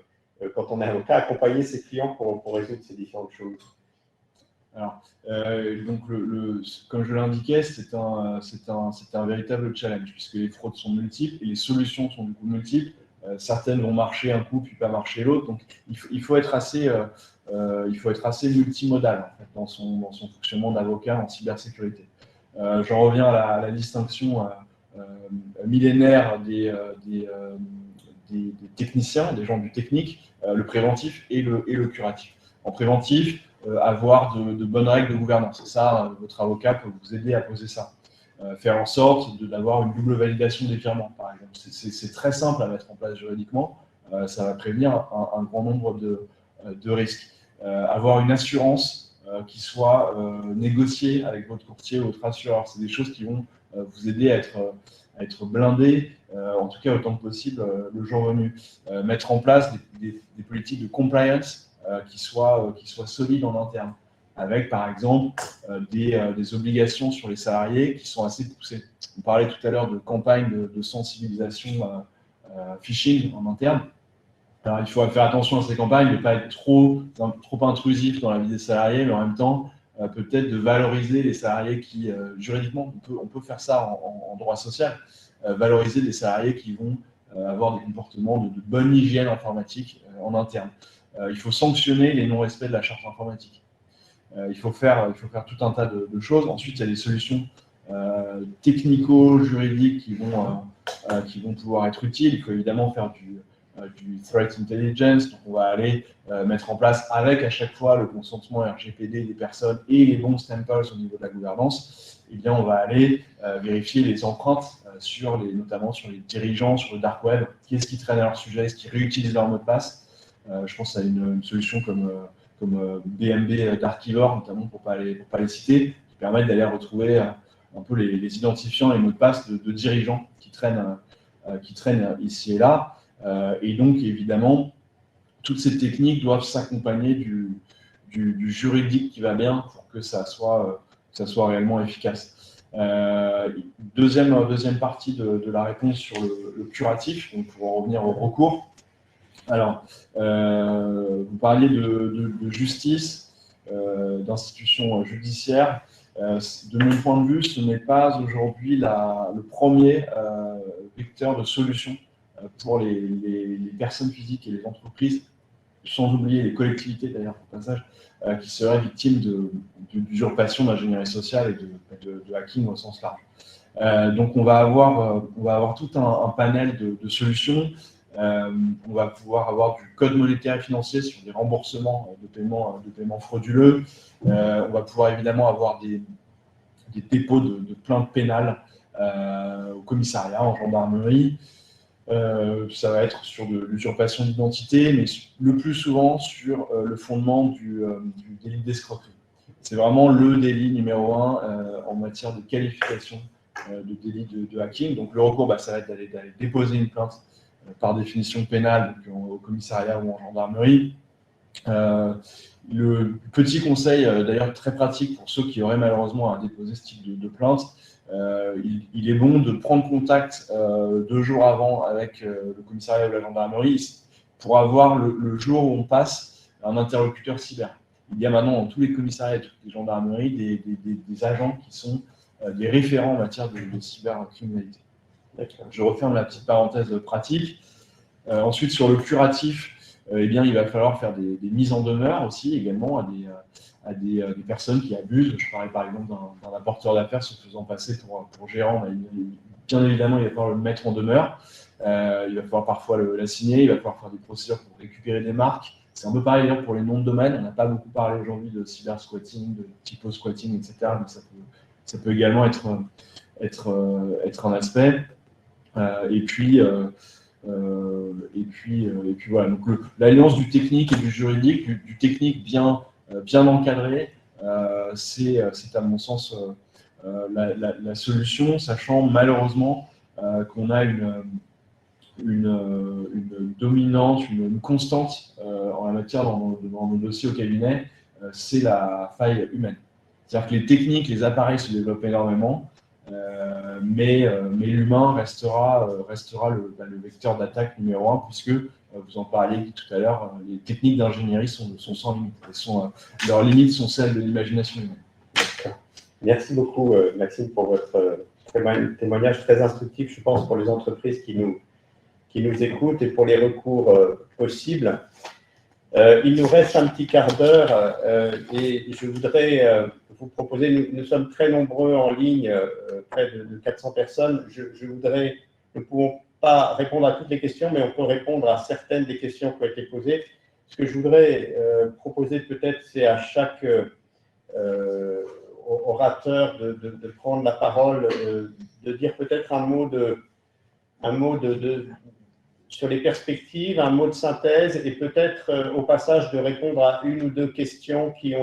quand on est avocat, accompagner ses clients pour résoudre ces différentes choses? Alors, donc comme je l'indiquais, c'est un véritable challenge puisque les fraudes sont multiples et les solutions sont du coup multiples. Certaines vont marcher un coup puis pas marcher l'autre. Donc, il faut être assez multimodal en fait, dans son fonctionnement d'avocat en cybersécurité. J'en reviens à la distinction millénaire des techniciens, des gens du technique, le préventif et le curatif. En préventif, avoir de bonnes règles de gouvernance. Et ça, votre avocat peut vous aider à poser ça. Faire en sorte d'avoir une double validation des virements, par exemple. C'est très simple à mettre en place juridiquement. Ça va prévenir un grand nombre de risques. Avoir une assurance qui soit négociée avec votre courtier ou votre assureur. C'est des choses qui vont vous aider à être blindé, en tout cas autant que possible, le jour venu. Mettre en place des politiques de compliance qui soient solides en interne, avec par exemple des obligations sur les salariés qui sont assez poussées. On parlait tout à l'heure de campagnes de sensibilisation phishing en interne. Alors, il faut faire attention à ces campagnes, de ne pas être trop intrusif dans la vie des salariés, mais en même temps, peut-être de valoriser les salariés qui, juridiquement, on peut faire ça en droit social, valoriser les salariés qui vont avoir des comportements de bonne hygiène informatique en interne. Il faut sanctionner les non-respects de la charte informatique. Il faut faire tout un tas de choses. Ensuite, il y a des solutions technico-juridiques qui vont pouvoir être utiles. Il faut évidemment faire du threat intelligence. Donc, on va aller mettre en place avec à chaque fois le consentement RGPD des personnes et les bons stemples au niveau de la gouvernance. Eh bien, on va aller vérifier les empreintes notamment sur les dirigeants, sur le dark web. Qu'est-ce qui traîne à leur sujet? Est-ce qu'ils réutilisent leur mot de passe? Je pense à une solution comme BMB d'Archivor, notamment pour pas les citer, qui permettent d'aller retrouver un peu les identifiants, les mots de passe de dirigeants qui traînent ici et là. Et donc, évidemment, toutes ces techniques doivent s'accompagner du juridique qui va bien pour que ça soit réellement efficace. Deuxième partie de la réponse sur le curatif, donc pour en revenir au recours. Alors, vous parliez de justice, d'institutions judiciaires. De mon point de vue, ce n'est pas aujourd'hui le premier vecteur de solution pour les personnes physiques et les entreprises, sans oublier les collectivités d'ailleurs au passage, qui seraient victimes d'usurpation d'ingénierie sociale et de hacking au sens large. Donc on va avoir tout un panel de solutions. On va pouvoir avoir du code monétaire et financier sur des remboursements de paiements frauduleux. On va pouvoir évidemment avoir des dépôts de plaintes pénales au commissariat, en gendarmerie. Ça va être sur de l'usurpation d'identité, mais le plus souvent sur le fondement du délit d'escroquerie. C'est vraiment le délit numéro 1 en matière de qualification de délit de hacking. Donc le recours, ça va être d'aller déposer une plainte par définition pénale, donc au commissariat ou en gendarmerie. Le petit conseil, d'ailleurs très pratique pour ceux qui auraient malheureusement à déposer ce type de plainte, il est bon de prendre contact 2 jours avant avec le commissariat ou la gendarmerie pour avoir le jour où on passe un interlocuteur cyber. Il y a maintenant dans tous les commissariats et toutes les gendarmeries des agents qui sont des référents en matière de cybercriminalité. Je referme la petite parenthèse pratique. Ensuite, sur le curatif, il va falloir faire des mises en demeure aussi également à des personnes qui abusent. Je parlais par exemple d'un apporteur d'affaires se faisant passer pour gérant. Bien évidemment, il va falloir le mettre en demeure. Il va falloir parfois l'assigner. Il va falloir faire des procédures pour récupérer des marques. C'est un peu pareil d'ailleurs pour les noms de domaine. On n'a pas beaucoup parlé aujourd'hui de cyber-squatting, de typo-squatting, etc. Mais ça peut également être un aspect. Et puis voilà. Donc l'alliance du technique et du juridique, du technique bien encadré, c'est à mon sens la solution, sachant malheureusement qu'on a une dominante, une constante en la matière dans nos dossiers au cabinet, c'est la faille humaine. C'est-à-dire que les techniques, les appareils se développent énormément, mais l'humain restera le vecteur d'attaque numéro 1, puisque vous en parliez tout à l'heure, les techniques d'ingénierie sont sans limite. Leurs limites sont celles de l'imagination humaine. Merci beaucoup, Maxime, pour votre témoignage très instructif, je pense, pour les entreprises qui nous écoutent et pour les recours possibles. Il nous reste un petit quart d'heure et je voudrais vous proposer, nous sommes très nombreux en ligne, près de 400 personnes. Nous ne pouvons pas répondre à toutes les questions, mais on peut répondre à certaines des questions qui ont été posées. Ce que je voudrais proposer peut-être, c'est à chaque orateur de prendre la parole, de dire peut-être un mot sur les perspectives, un mot de synthèse et peut-être au passage de répondre à une ou deux questions qui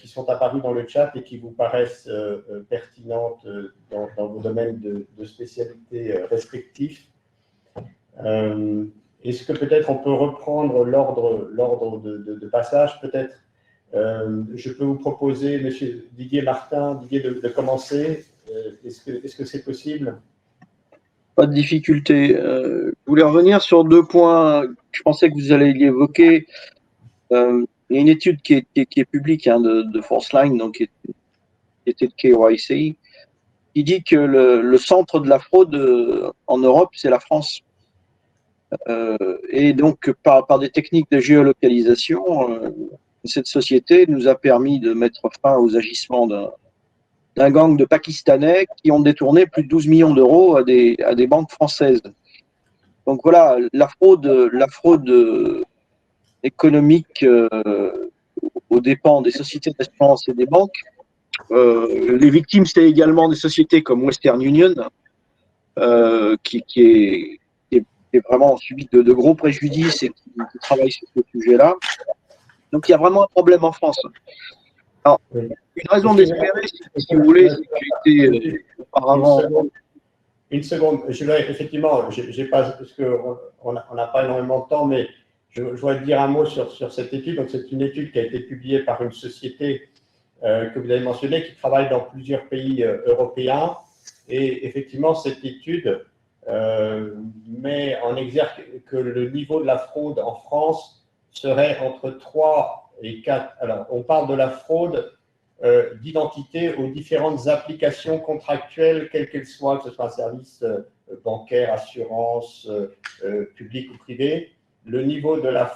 sont apparues dans le chat et qui vous paraissent pertinentes dans vos domaines de spécialité respectifs. Est-ce que peut-être on peut reprendre l'ordre de passage? Peut-être je peux vous proposer, Monsieur Didier Martin, de commencer. Est-ce que c'est possible? Pas de difficulté. Je voulais revenir sur 2 points. Je pensais que vous alliez évoquer. Il y a une étude qui est publique de Forceline, donc qui était de KYC, qui dit que le centre de la fraude en Europe, c'est la France. Et donc, par des techniques de géolocalisation, cette société nous a permis de mettre fin aux agissements d'un gang de Pakistanais qui ont détourné plus de 12 millions d'euros à des banques françaises. Donc voilà, la fraude économique aux dépens des sociétés d'assurance et des banques. Les victimes, c'était également des sociétés comme Western Union, qui est vraiment subi de gros préjudices et qui travaille sur ce sujet-là. Donc il y a vraiment un problème en France. Alors, une raison d'espérer, si vous voulez, c'est que j'ai été auparavant. Une seconde. Effectivement, j'ai pas, parce qu'on n'a pas énormément de temps, mais je voudrais dire un mot sur cette étude. Donc, c'est une étude qui a été publiée par une société que vous avez mentionnée, qui travaille dans plusieurs pays européens. Et effectivement, cette étude met en exergue que le niveau de la fraude en France serait entre 3 et 4. Alors, on parle de la fraude d'identité aux différentes applications contractuelles, quelles qu'elles soient, que ce soit un service bancaire, assurance, public ou privé. Le niveau de la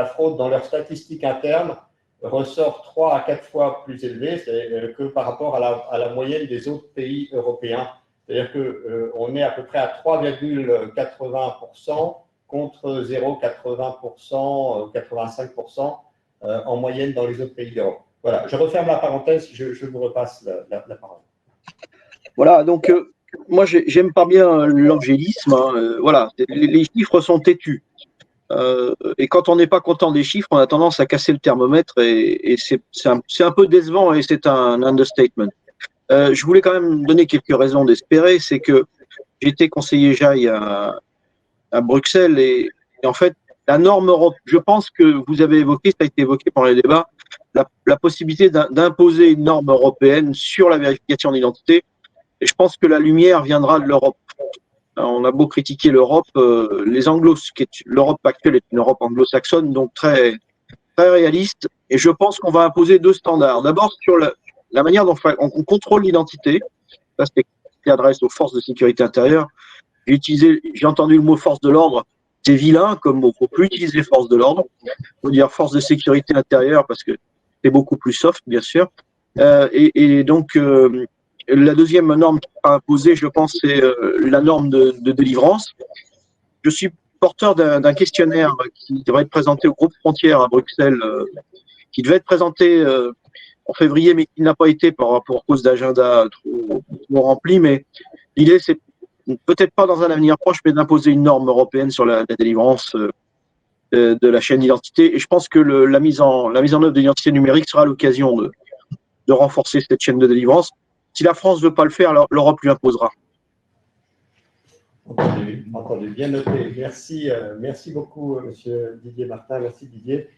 fraude dans leurs statistiques internes ressort 3 à 4 fois plus élevé que par rapport à la moyenne des autres pays européens. C'est-à-dire qu'on est à peu près à 3,80% contre 0,80%, 85% en moyenne dans les autres pays d'Europe. Voilà, je referme la parenthèse, je vous repasse la parole. Voilà, donc moi, j'aime pas bien l'angélisme. Voilà, les chiffres sont têtus. Et quand on n'est pas content des chiffres, on a tendance à casser le thermomètre et c'est un peu décevant et c'est un understatement. Je voulais quand même donner quelques raisons d'espérer. C'est que j'étais conseiller JAI à Bruxelles et en fait, la norme Europe, je pense que vous avez évoqué, ça a été évoqué pendant les débats, la possibilité d'imposer une norme européenne sur la vérification d'identité. Et je pense que la lumière viendra de l'Europe. On a beau critiquer l'Europe, l'Europe actuelle est une Europe anglo-saxonne, donc très, très réaliste. Et je pense qu'on va imposer 2 standards. D'abord, sur la manière dont on contrôle l'identité. Ça, c'est qui adresse aux forces de sécurité intérieure. J'ai entendu le mot force de l'ordre. C'est vilain comme mot. Il ne faut plus utiliser force de l'ordre. Il faut dire force de sécurité intérieure parce que c'est beaucoup plus soft, bien sûr. Et donc, la deuxième norme qui sera imposée, je pense, c'est la norme de délivrance. Je suis porteur d'un questionnaire qui devrait être présenté au groupe Frontières à Bruxelles, qui devait être présenté en février, mais qui n'a pas été pour cause d'agenda trop rempli. Mais l'idée, c'est peut-être pas dans un avenir proche, mais d'imposer une norme européenne sur la délivrance de la chaîne d'identité. Et je pense que la mise en œuvre de l'identité numérique sera l'occasion de renforcer cette chaîne de délivrance. Si la France ne veut pas le faire, l'Europe lui imposera. Entendu, bien noté. Merci beaucoup, Monsieur Didier Martin. Merci, Didier.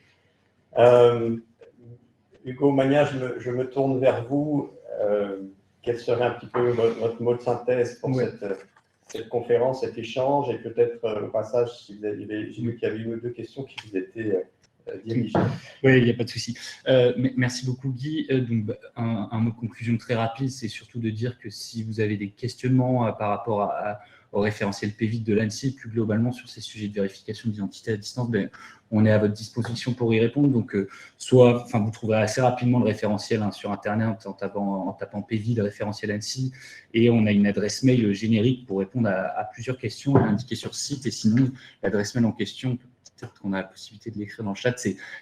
Hugo Magna, je me tourne vers vous. Quel serait un petit peu votre mot de synthèse pour cette conférence, cet échange, et peut-être au passage, si vous avez, j'ai vu qu'il y avait 1 ou 2 questions qui vous étaient dirigées. Oui, il n'y a pas de souci. Merci beaucoup, Guy. Donc, un mot de conclusion très rapide, c'est surtout de dire que si vous avez des questionnements par rapport au référentiel PVID de l'ANSSI, plus globalement sur ces sujets de vérification d'identité à distance, on est à votre disposition pour y répondre. Donc, vous trouverez assez rapidement le référentiel sur Internet en tapant PVID, le référentiel ANSSI, et on a une adresse mail générique pour répondre à plusieurs questions indiquées sur le site. Et sinon, l'adresse mail en question, peut-être qu'on a la possibilité de l'écrire dans le chat,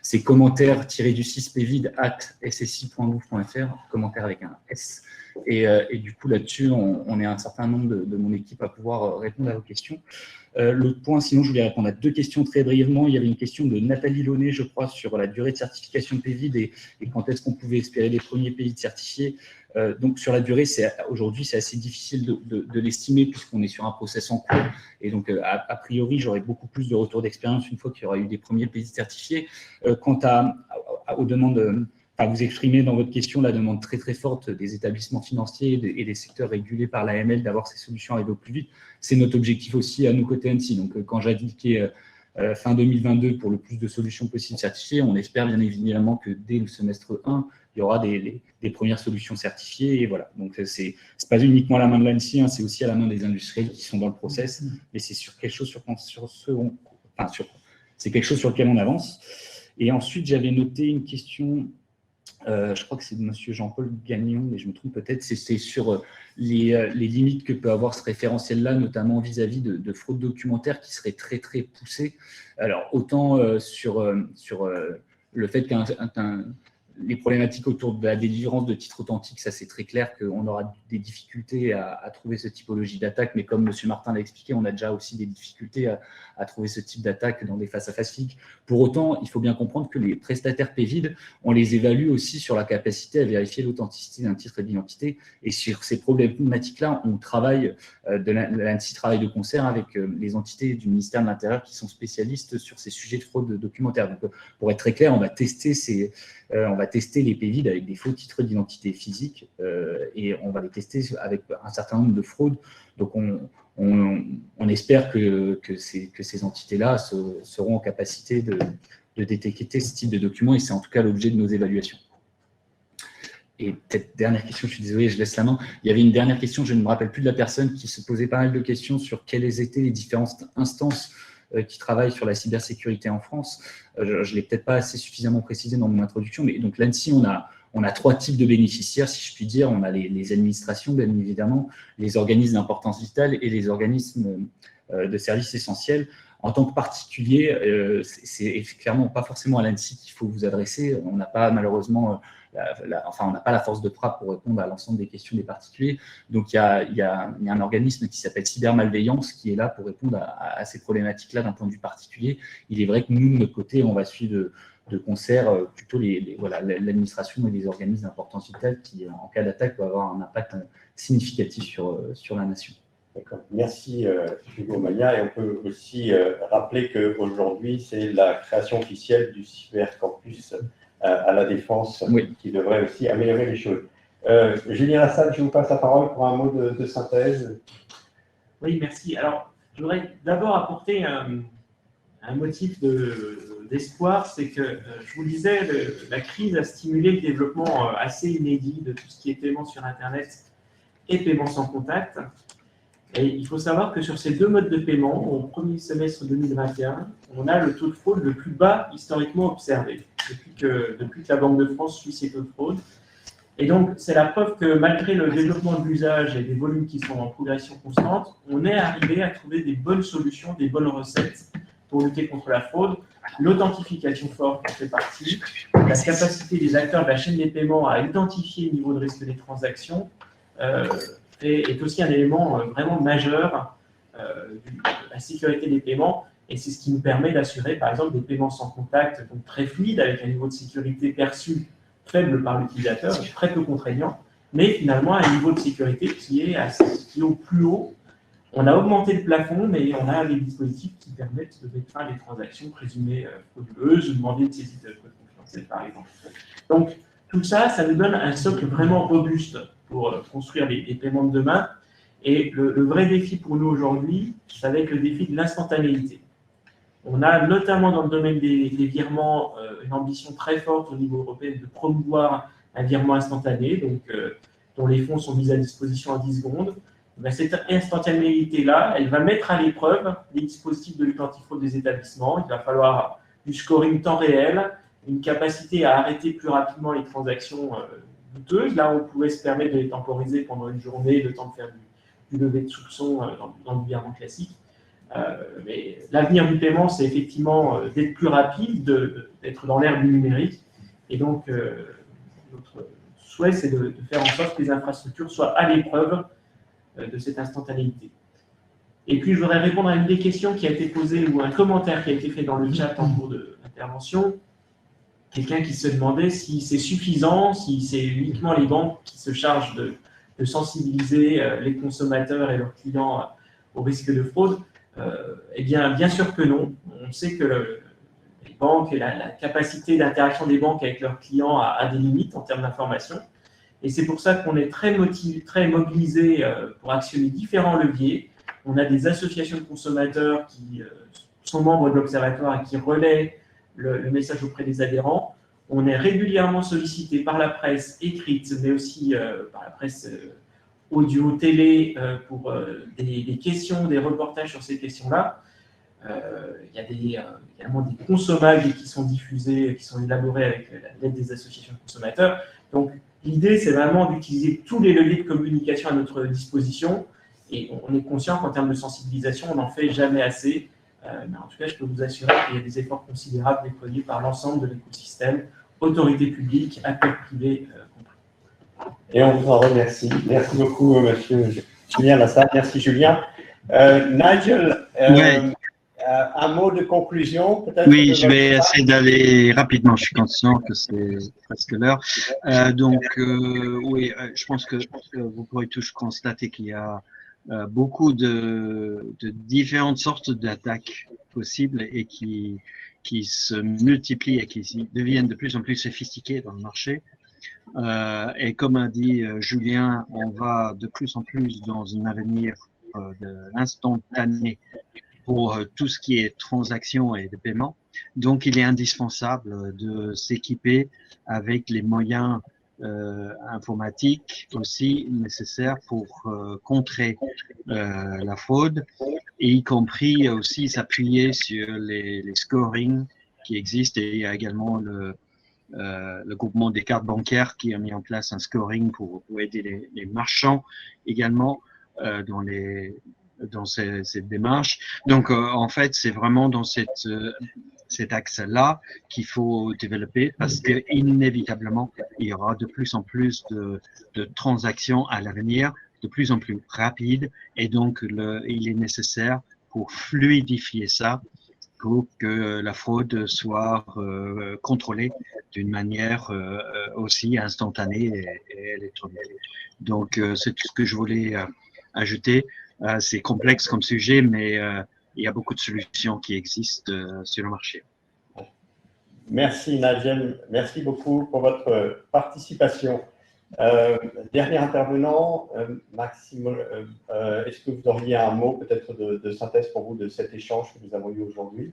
c'est commentaire-PVID@ssi.gouv.fr, commentaire avec un S. Et du coup, là-dessus, on est un certain nombre de mon équipe à pouvoir répondre à vos questions. L'autre point, sinon je voulais répondre à 2 questions très brièvement. Il y avait une question de Nathalie Launay, je crois, sur la durée de certification PEVID et quand est-ce qu'on pouvait espérer les premiers PEVID certifiés. Donc sur la durée, aujourd'hui, c'est assez difficile de l'estimer puisqu'on est sur un process en cours. Et donc, a priori, j'aurai beaucoup plus de retours d'expérience une fois qu'il y aura eu des premiers PEVID certifiés. Quant aux demandes, vous exprimez dans votre question la demande très très forte des établissements financiers et des secteurs régulés par l'AML d'avoir ces solutions arrivées au plus vite. C'est notre objectif aussi à nous côté ANSSI. Donc, quand j'indiquais fin 2022 pour le plus de solutions possibles certifiées, on espère bien évidemment que dès le semestre 1, il y aura des premières solutions certifiées. Et voilà. Donc, c'est pas uniquement à la main de l'ANSSI, hein, c'est aussi à la main des industriels qui sont dans le process. Mais c'est sur quelque chose c'est quelque chose sur lequel on avance. Et ensuite, j'avais noté une question. Je crois que c'est de M. Jean-Paul Gagnon, mais je me trompe peut-être, c'est sur les limites que peut avoir ce référentiel-là, notamment vis-à-vis de fraude documentaire qui serait très, très poussée. Alors, autant sur le fait les problématiques autour de la délivrance de titres authentiques, ça c'est très clair qu'on aura des difficultés à trouver ce typologie d'attaque, mais comme M. Martin l'a expliqué, on a déjà aussi des difficultés à trouver ce type d'attaque dans des face-à-face physiques. Pour autant, il faut bien comprendre que les prestataires PEVID, on les évalue aussi sur la capacité à vérifier l'authenticité d'un titre d'identité, et sur ces problématiques-là, on travaille, l'ANSSI travaille de concert avec les entités du ministère de l'Intérieur qui sont spécialistes sur ces sujets de fraude documentaire. Donc, pour être très clair, on va tester les PEVID avec des faux titres d'identité physique et on va les tester avec un certain nombre de fraudes. Donc, on espère que ces entités-là seront en capacité de détecter ce type de documents et c'est en tout cas l'objet de nos évaluations. Et peut-être dernière question, je suis désolé, je laisse la main. Il y avait une dernière question, je ne me rappelle plus de la personne qui se posait pas mal de questions sur quelles étaient les différentes instances qui travaillent sur la cybersécurité en France. Je ne l'ai peut-être pas assez suffisamment précisé dans mon introduction, mais donc l'ANSSI, on a 3 types de bénéficiaires, si je puis dire. On a les administrations, bien évidemment, les organismes d'importance vitale et les organismes de services essentiels. En tant que particulier, c'est clairement pas forcément à l'ANSSI qu'il faut vous adresser. On n'a pas malheureusement, on n'a pas la force de frappe pour répondre à l'ensemble des questions des particuliers. Donc, il y a un organisme qui s'appelle Cybermalveillance qui est là pour répondre à ces problématiques-là d'un point de vue particulier. Il est vrai que nous, de notre côté, on va suivre de concert plutôt l'administration et les organismes d'importance vitale qui, en cas d'attaque, peuvent avoir un impact significatif sur la nation. D'accord. Merci Hugo Magna. Et on peut aussi rappeler qu'aujourd'hui, c'est la création officielle du cybercampus à la Défense qui devrait aussi améliorer les choses. Julien Lassalle, je vous passe la parole pour un mot de synthèse. Oui, merci. Alors, je voudrais d'abord apporter un motif d'espoir, c'est que, je vous le disais, la crise a stimulé le développement assez inédit de tout ce qui est paiement sur Internet et paiement sans contact. Et il faut savoir que sur ces 2 modes de paiement, au premier semestre 2021, on a le taux de fraude le plus bas historiquement observé, depuis que la Banque de France suit ces taux de fraude. Et donc, c'est la preuve que malgré le développement de l'usage et des volumes qui sont en progression constante, on est arrivé à trouver des bonnes solutions, des bonnes recettes pour lutter contre la fraude. L'authentification forte en fait partie, la capacité des acteurs de la chaîne des paiements à identifier le niveau de risque des transactions, est aussi un élément vraiment majeur de la sécurité des paiements. Et c'est ce qui nous permet d'assurer, par exemple, des paiements sans contact, donc très fluides, avec un niveau de sécurité perçu faible par l'utilisateur, très peu contraignant, mais finalement un niveau de sécurité qui est au plus haut. On a augmenté le plafond, mais on a des dispositifs qui permettent de mettre fin à des transactions présumées frauduleuses ou demander une saisie de code confidentiel, par exemple. Donc, tout ça, ça nous donne un socle vraiment robuste pour construire les paiements de demain. Et le vrai défi pour nous aujourd'hui, ça va être le défi de l'instantanéité. On a notamment dans le domaine des virements une ambition très forte au niveau européen de promouvoir un virement instantané, donc, dont les fonds sont mis à disposition en 10 secondes. Ben, cette instantanéité-là, elle va mettre à l'épreuve les dispositifs de lutte antifraude des établissements. Il va falloir du scoring temps réel, une capacité à arrêter plus rapidement les transactions douteuses. Là, on pouvait se permettre de les temporiser pendant une journée, le temps de faire du lever de soupçon dans le virement classique. Mais l'avenir du paiement, c'est effectivement d'être plus rapide, d'être dans l'ère du numérique. Et donc, notre souhait, c'est de faire en sorte que les infrastructures soient à l'épreuve de cette instantanéité. Et puis, je voudrais répondre à une des questions qui a été posée ou un commentaire qui a été fait dans le chat en cours de l'intervention. Quelqu'un qui se demandait si c'est suffisant, si c'est uniquement les banques qui se chargent de sensibiliser les consommateurs et leurs clients au risque de fraude. Eh bien sûr que non. On sait que les banques et la capacité d'interaction des banques avec leurs clients a des limites en termes d'information. Et c'est pour ça qu'on est très mobilisé pour actionner différents leviers. On a des associations de consommateurs qui sont membres de l'Observatoire et qui relaient le message auprès des adhérents. On est régulièrement sollicité par la presse écrite, mais aussi par la presse audio, télé, pour des questions, des reportages sur ces questions-là. Il y a également des consommables qui sont diffusés, qui sont élaborés avec l'aide des associations de consommateurs. Donc, l'idée, c'est vraiment d'utiliser tous les leviers de communication à notre disposition. Et on est conscient qu'en termes de sensibilisation, on n'en fait jamais assez. Mais en tout cas, je peux vous assurer qu'il y a des efforts considérables déployés par l'ensemble de l'écosystème, autorités publiques, acteurs privés compris. Et on vous en remercie. Merci beaucoup, monsieur Julien Lassalle. Merci, Julien. Nigel, un mot de conclusion, peut-être? Oui, je vais essayer d'aller rapidement. Je suis conscient que c'est presque l'heure. Oui, je pense que vous pourrez tous constater qu'il y a beaucoup de différentes sortes d'attaques possibles et qui se multiplient et qui deviennent de plus en plus sophistiquées dans le marché. Et comme a dit Julien, on va de plus en plus dans un avenir de l'instantané pour tout ce qui est transactions et de paiement. Donc, il est indispensable de s'équiper avec les moyens informatiques aussi nécessaires pour contrer la fraude, et y compris aussi s'appuyer sur les scoring qui existent. Et il y a également le groupement des cartes bancaires qui a mis en place un scoring pour aider les marchands également dans cette démarche. Donc, en fait, c'est vraiment dans cet axe-là qu'il faut développer, parce que inévitablement, il y aura de plus en plus de transactions à l'avenir, de plus en plus rapides, et donc il est nécessaire pour fluidifier ça, pour que la fraude soit contrôlée d'une manière aussi instantanée et électronique. Donc, c'est tout ce que je voulais ajouter. C'est complexe comme sujet, mais il y a beaucoup de solutions qui existent sur le marché. Merci Nigel, merci beaucoup pour votre participation. Dernier intervenant, Maxime, est-ce que vous auriez un mot peut-être de synthèse pour vous de cet échange que nous avons eu aujourd'hui?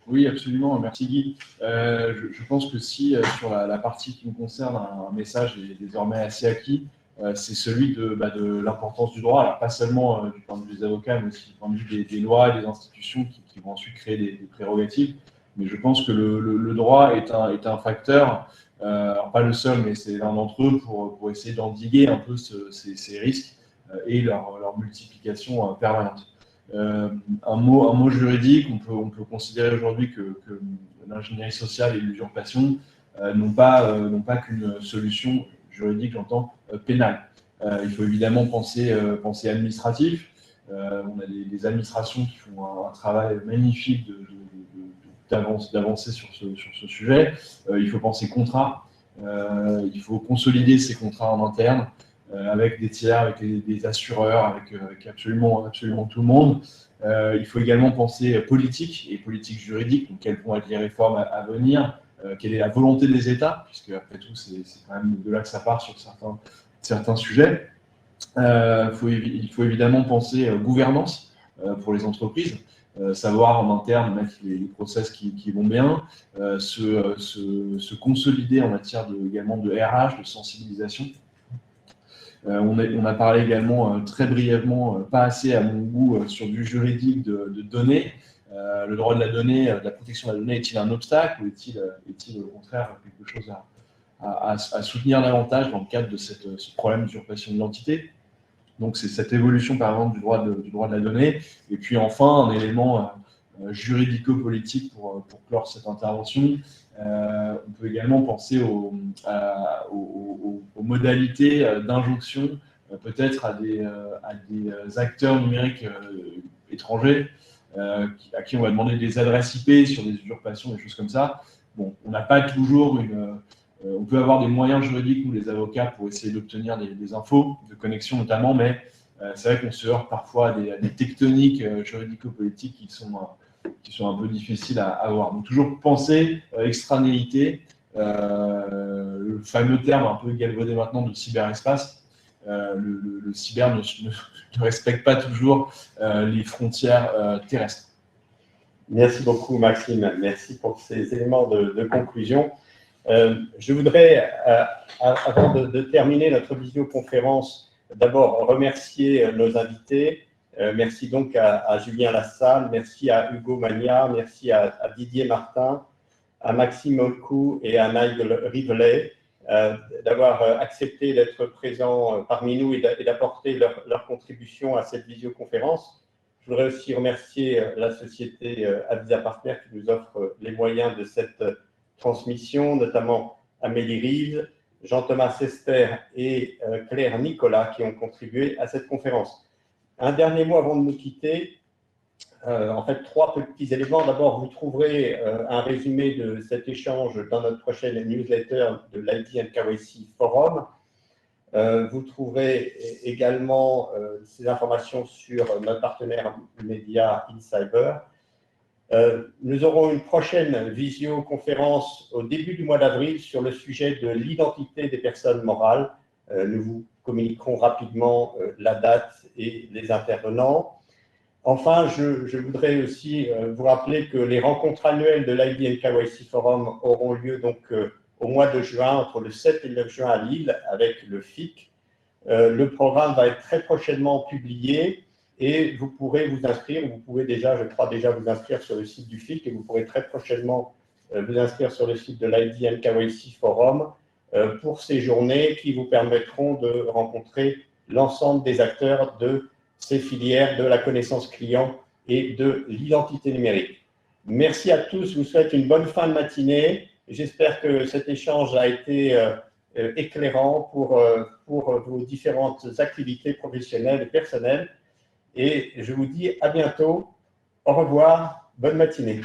Oui, absolument. Merci Guy. Je pense que si sur la partie qui nous concerne, un message est désormais assez acquis, c'est celui de l'importance du droit, alors pas seulement du point de vue des avocats, mais aussi du point de vue des lois et des institutions qui vont ensuite créer des prérogatives. Mais je pense que le droit est un facteur, alors pas le seul, mais c'est l'un d'entre eux pour essayer d'endiguer un peu ces risques et leur multiplication permanente. Un mot juridique, on peut considérer aujourd'hui que l'ingénierie sociale et l'usurpation n'ont pas qu'une solution juridique, j'entends, pénale. Il faut évidemment penser administratif. On a des administrations qui font un travail magnifique d'avancer sur ce sujet. Il faut penser contrat. Il faut consolider ces contrats en interne avec des tiers, avec des assureurs, avec absolument tout le monde. Il faut également penser politique et politique juridique. Donc, quelles vont être les réformes à venir? Quelle est la volonté des États, puisque après tout, c'est quand même de là que ça part sur certains sujets. Il faut évidemment penser gouvernance pour les entreprises, savoir en interne mettre les process qui vont bien, se consolider en matière également de RH, de sensibilisation. On a parlé également très brièvement, pas assez à mon goût, sur du juridique de données. Le droit de la donnée, de la protection de la donnée, est-il un obstacle ou est-il au contraire quelque chose à soutenir davantage dans le cadre de ce problème d'usurpation de l'identité? Donc c'est cette évolution par exemple du droit de la donnée. Et puis enfin un élément juridico-politique pour clore cette intervention. On peut également penser aux modalités d'injonction peut-être à des acteurs numériques étrangers à qui on va demander des adresses IP sur des usurpations, des choses comme ça. Bon, on n'a pas toujours on peut avoir des moyens juridiques, nous les avocats, pour essayer d'obtenir des infos, de connexion notamment, mais c'est vrai qu'on se heurte parfois à des tectoniques juridico-politiques qui sont un peu difficiles à avoir. Donc toujours penser extranéité, le fameux terme un peu galvaudé maintenant de cyberespace. Le cyber ne respecte pas toujours les frontières terrestres. Merci beaucoup, Maxime. Merci pour ces éléments de conclusion. Je voudrais, avant de terminer notre visioconférence, d'abord remercier nos invités. Merci donc à Julien Lassalle, merci à Hugo Magna, merci à Didier Martin, à Maxime Olcou et à Nigel Rivelet d'avoir accepté d'être présents parmi nous et d'apporter leur contribution à cette visioconférence. Je voudrais aussi remercier la société Avisa Partners qui nous offre les moyens de cette transmission, notamment Amélie Rive, Jean-Thomas Sester et Claire Nicolas qui ont contribué à cette conférence. Un dernier mot avant de nous quitter. En fait, 3 petits éléments. D'abord, vous trouverez un résumé de cet échange dans notre prochaine newsletter de l'ID & KYC Forum. Vous trouverez également ces informations sur notre partenaire média InCyber. Nous aurons une prochaine visioconférence au début du mois d'avril sur le sujet de l'identité des personnes morales. Nous vous communiquerons rapidement la date et les intervenants. Enfin, je voudrais aussi vous rappeler que les rencontres annuelles de l'ID & KYC Forum auront lieu donc au mois de juin, entre le 7 et le 9 juin à Lille, avec le FIC. Le programme va être très prochainement publié et vous pourrez vous inscrire. Vous pouvez déjà, je crois déjà, vous inscrire sur le site du FIC et vous pourrez très prochainement vous inscrire sur le site de l'ID & KYC Forum pour ces journées qui vous permettront de rencontrer l'ensemble des acteurs de ces filières de la connaissance client et de l'identité numérique. Merci à tous, je vous souhaite une bonne fin de matinée. J'espère que cet échange a été éclairant pour vos différentes activités professionnelles et personnelles. Et je vous dis à bientôt. Au revoir, bonne matinée.